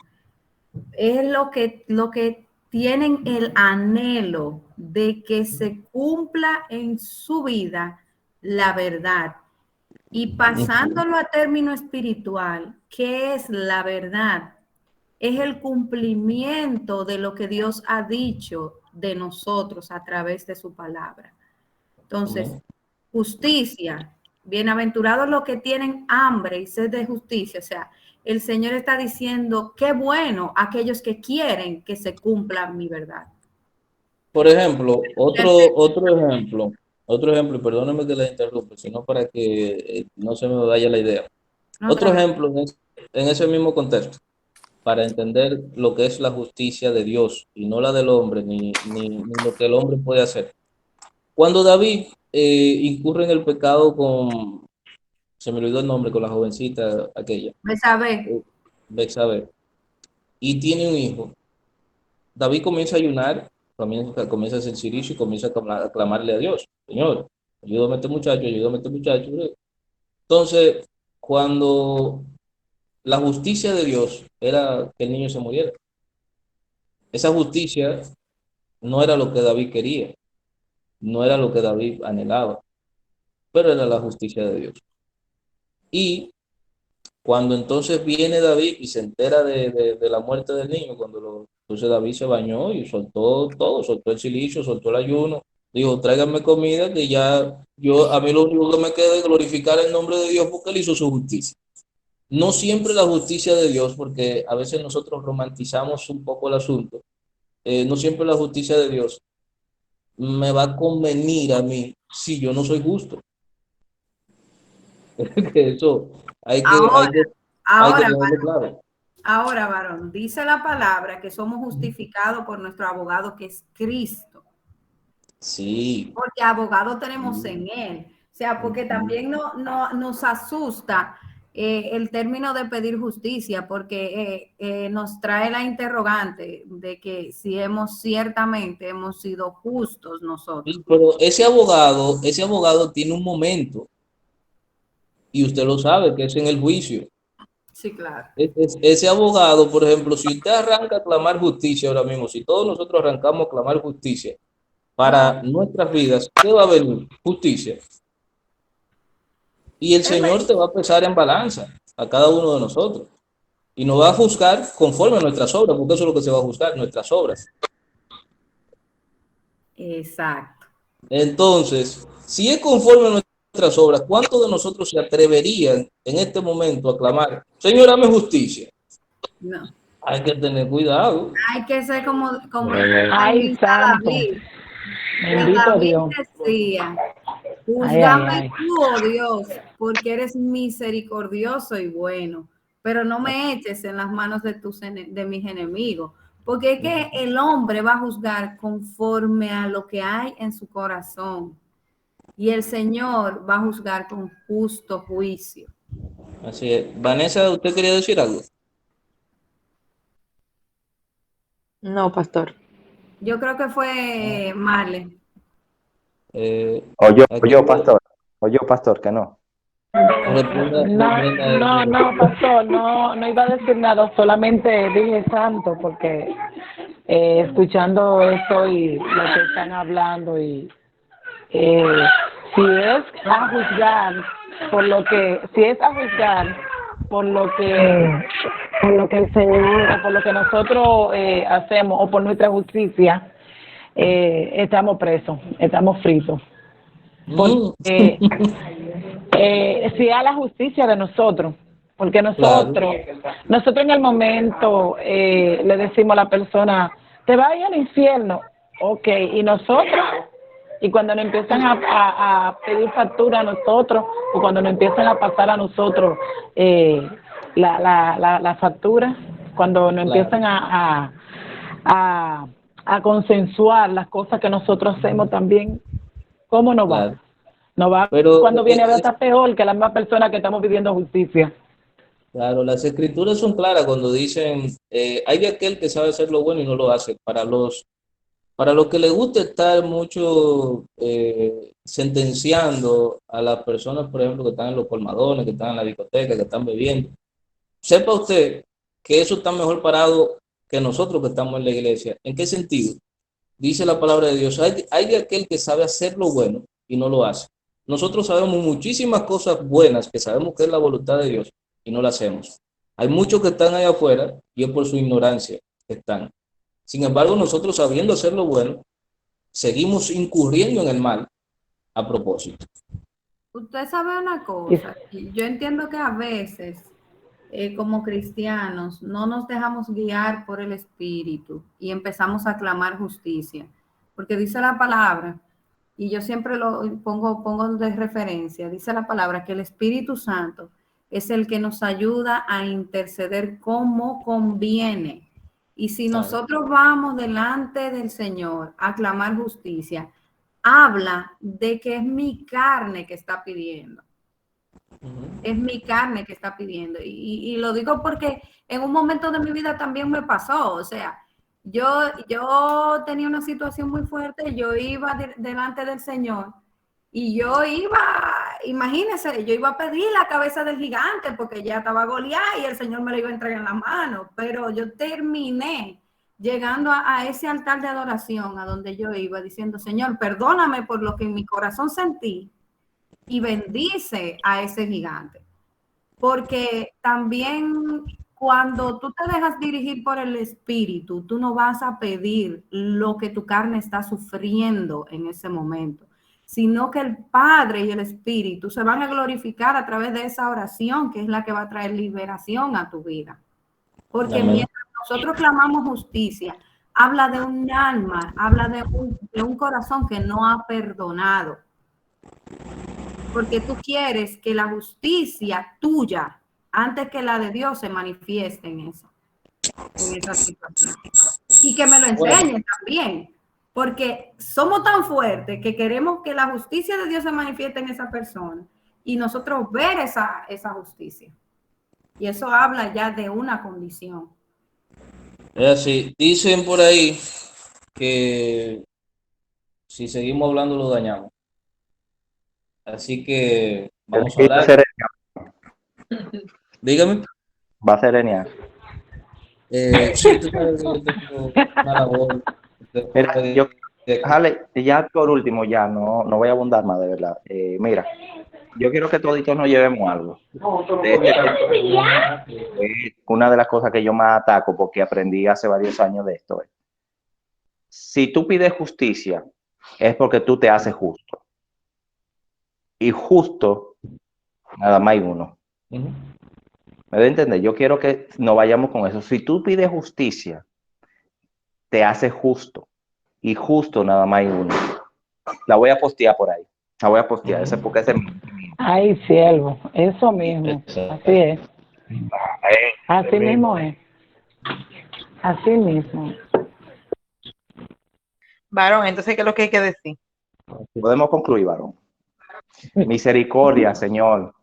Speaker 7: es lo que tienen el anhelo de que se cumpla en su vida la verdad. Y pasándolo a término espiritual, ¿qué es la verdad? Es el cumplimiento de lo que Dios ha dicho de nosotros a través de su palabra. Entonces, justicia Bienaventurados los que tienen hambre y sed de justicia. O sea, el Señor está diciendo, qué bueno aquellos que quieren que se cumpla mi verdad.
Speaker 2: Por ejemplo, otro ejemplo, y perdóneme que le interrumpa, sino para que no se me vaya la idea.
Speaker 7: No,
Speaker 2: Otro
Speaker 7: tranquilo.
Speaker 2: ejemplo en ese mismo contexto, para entender lo que es la justicia de Dios y no la del hombre, ni lo que el hombre puede hacer. Cuando David incurre en el pecado con, se me olvidó el nombre, con la jovencita aquella,
Speaker 7: Betsabé.
Speaker 2: Betsabé, y tiene un hijo, David comienza a ayunar, comienza a hacer silicio y comienza a clamarle a Dios, Señor, ayúdame a este muchacho, ayúdame a este muchacho. Entonces, cuando la justicia de Dios era que el niño se muriera, esa justicia no era lo que David quería, no era lo que David anhelaba, pero era la justicia de Dios. Y cuando entonces viene David y se entera de la muerte del niño, entonces David se bañó y soltó todo, soltó el silicio, soltó el ayuno, dijo, tráiganme comida, que ya a mí lo único que me queda es glorificar el nombre de Dios porque él hizo su justicia. No siempre la justicia de Dios, porque a veces nosotros romantizamos un poco el asunto, no siempre la justicia de Dios me va a convenir a mí si yo no soy justo. Que eso hay que,
Speaker 7: Ahora,
Speaker 2: hay que, hay que
Speaker 7: ahora,
Speaker 2: tenerlo
Speaker 7: varón,
Speaker 2: claro.
Speaker 7: ahora, varón, dice la palabra que somos justificados por nuestro abogado que es Cristo.
Speaker 2: Sí.
Speaker 7: Porque abogado tenemos en él. O sea, porque también nos asusta el término de pedir justicia, porque nos trae la interrogante de que si ciertamente hemos sido justos nosotros.
Speaker 2: Sí, pero ese abogado tiene un momento, y usted lo sabe, que es en el juicio.
Speaker 7: Sí, claro.
Speaker 2: Ese abogado, por ejemplo, si usted arranca a clamar justicia ahora mismo, si todos nosotros arrancamos a clamar justicia para nuestras vidas, ¿qué va a venir? Justicia. Y el Señor te va a pesar en balanza a cada uno de nosotros. Y nos va a juzgar conforme a nuestras obras, porque eso es lo que se va a juzgar, nuestras obras.
Speaker 7: Exacto.
Speaker 2: Entonces, si es conforme a nuestras obras, ¿cuántos de nosotros se atreverían en este momento a clamar, Señor, dame justicia?
Speaker 7: No.
Speaker 2: Hay que tener cuidado.
Speaker 7: Hay que ser como
Speaker 10: Ay, santo.
Speaker 7: David.
Speaker 10: Bendito
Speaker 7: David
Speaker 10: Dios.
Speaker 7: decía,
Speaker 10: Ay,
Speaker 7: júzgame
Speaker 10: ay, ay.
Speaker 7: tú, oh Dios, porque eres misericordioso y bueno, pero no me eches en las manos de mis enemigos, porque es que el hombre va a juzgar conforme a lo que hay en su corazón y el Señor va a juzgar con justo juicio.
Speaker 2: Así es. Vanessa, ¿usted quería decir algo?
Speaker 9: No, pastor.
Speaker 7: Yo creo que fue Marley.
Speaker 6: O yo, pastor, que no.
Speaker 10: No, pastor, no iba a decir nada, solamente dije santo, porque escuchando esto y lo que están hablando, y si es a juzgar por lo que el Señor, por lo que nosotros hacemos, o por nuestra justicia, estamos presos, estamos fritos. Porque si a la justicia de nosotros, porque nosotros en el momento le decimos a la persona, te vas a ir al infierno, ok, y nosotros, y cuando nos empiezan a pedir factura a nosotros, o cuando nos empiezan a pasar a nosotros la factura, cuando nos empiezan a consensuar las cosas que nosotros hacemos también, ¿cómo nos va? No va. Pero cuando viene a ver está peor que la misma persona que estamos pidiendo justicia.
Speaker 2: Claro, las escrituras son claras cuando dicen, hay de aquel que sabe hacer lo bueno y no lo hace. Para los que les gusta estar mucho sentenciando a las personas, por ejemplo, que están en los colmadones, que están en la discoteca, que están bebiendo, sepa usted que eso está mejor parado que nosotros que estamos en la iglesia. ¿En qué sentido? Dice la palabra de Dios, hay de aquel que sabe hacer lo bueno y no lo hace. Nosotros sabemos muchísimas cosas buenas que sabemos que es la voluntad de Dios y no la hacemos. Hay muchos que están allá afuera y es por su ignorancia que están. Sin embargo, nosotros sabiendo hacer lo bueno, seguimos incurriendo en el mal a propósito.
Speaker 7: Usted sabe una cosa, yo entiendo que a veces como cristianos no nos dejamos guiar por el Espíritu y empezamos a clamar justicia, porque dice la palabra, y yo siempre lo pongo de referencia, dice la palabra que el Espíritu Santo es el que nos ayuda a interceder como conviene. Y si nosotros vamos delante del Señor a clamar justicia, habla de que es mi carne que está pidiendo. Es mi carne que está pidiendo. Y lo digo porque en un momento de mi vida también me pasó. O sea, yo tenía una situación muy fuerte, yo iba delante del Señor y yo iba, imagínense, yo iba a pedir la cabeza del gigante porque ya estaba Goliat y el Señor me lo iba a entregar en la mano. Pero yo terminé llegando a ese altar de adoración a donde yo iba diciendo, Señor, perdóname por lo que en mi corazón sentí y bendice a ese gigante. Porque también cuando tú te dejas dirigir por el Espíritu, tú no vas a pedir lo que tu carne está sufriendo en ese momento, sino que el Padre y el Espíritu se van a glorificar a través de esa oración, que es la que va a traer liberación a tu vida. Porque mientras nosotros clamamos justicia, habla de un alma, habla de un corazón que no ha perdonado. Porque tú quieres que la justicia tuya, antes que la de Dios, se manifieste en esa situación. Y que me lo enseñe también. Porque somos tan fuertes que queremos que la justicia de Dios se manifieste en esa persona y nosotros ver esa justicia. Y eso habla ya de una condición.
Speaker 2: Es así. Dicen por ahí que si seguimos hablando lo dañamos. Así que vamos a orar. Dígame.
Speaker 6: Va a ser genial.
Speaker 2: Sí, tú sabes que yo tengo una labor.
Speaker 6: Mira, yo, Jale, ya por último, ya no voy a abundar más, de verdad. Mira, yo quiero que toditos nos llevemos algo. Una de las cosas que yo más ataco, porque aprendí hace varios años de esto, es, si tú pides justicia, es porque tú te haces justo. Y justo, nada más hay uno. ¿Me da a entender? Yo quiero que nos vayamos con eso. Si tú pides justicia, te haces justo. Y justo nada más hay uno. La voy a postear por ahí. La voy a postear. Ese porque ese.
Speaker 10: Ay, siervo, eso mismo. Así es. Así mismo es. Así mismo.
Speaker 9: Varón, entonces, ¿qué es lo que hay que decir?
Speaker 6: Podemos concluir, varón. Misericordia, Señor.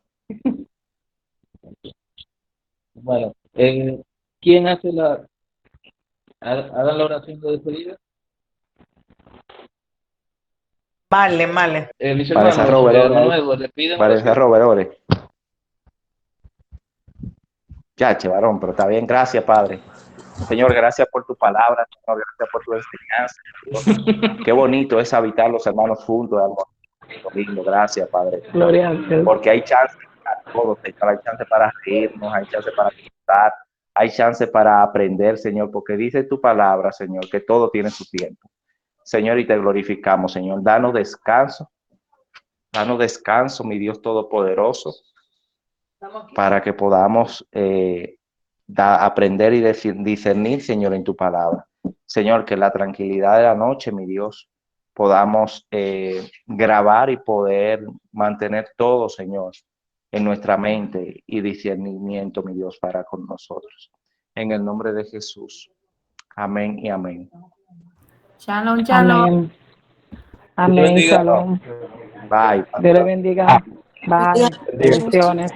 Speaker 2: Bueno, ¿quién hace hagan la oración de despedida?
Speaker 9: Vale.
Speaker 2: Mis
Speaker 6: Parece
Speaker 2: hermanos,
Speaker 6: Robert, parece Robert. Chache, varón, pero está bien. Gracias, Padre. Señor, gracias por tu palabra. Señor, gracias por tu enseñanza. Qué bonito es habitar los hermanos juntos. Algo lindo. Gracias, Padre.
Speaker 10: Gloria a Dios.
Speaker 6: Porque hay chance para todos. Hay chance para reírnos, hay chance para disfrutar, hay chance para aprender, Señor, porque dice tu palabra, Señor, que todo tiene su tiempo. Señor, y te glorificamos, Señor. Danos descanso, mi Dios Todopoderoso, para que podamos aprender y discernir, Señor, en tu palabra. Señor, que la tranquilidad de la noche, mi Dios, podamos grabar y poder mantener todo, Señor, en nuestra mente y discernimiento, mi Dios, para con nosotros. En el nombre de Jesús. Amén y amén.
Speaker 7: Shalom, shalom.
Speaker 10: Amén, shalom.
Speaker 6: Bye.
Speaker 10: Dios le bendiga. Bye. Bendiciones.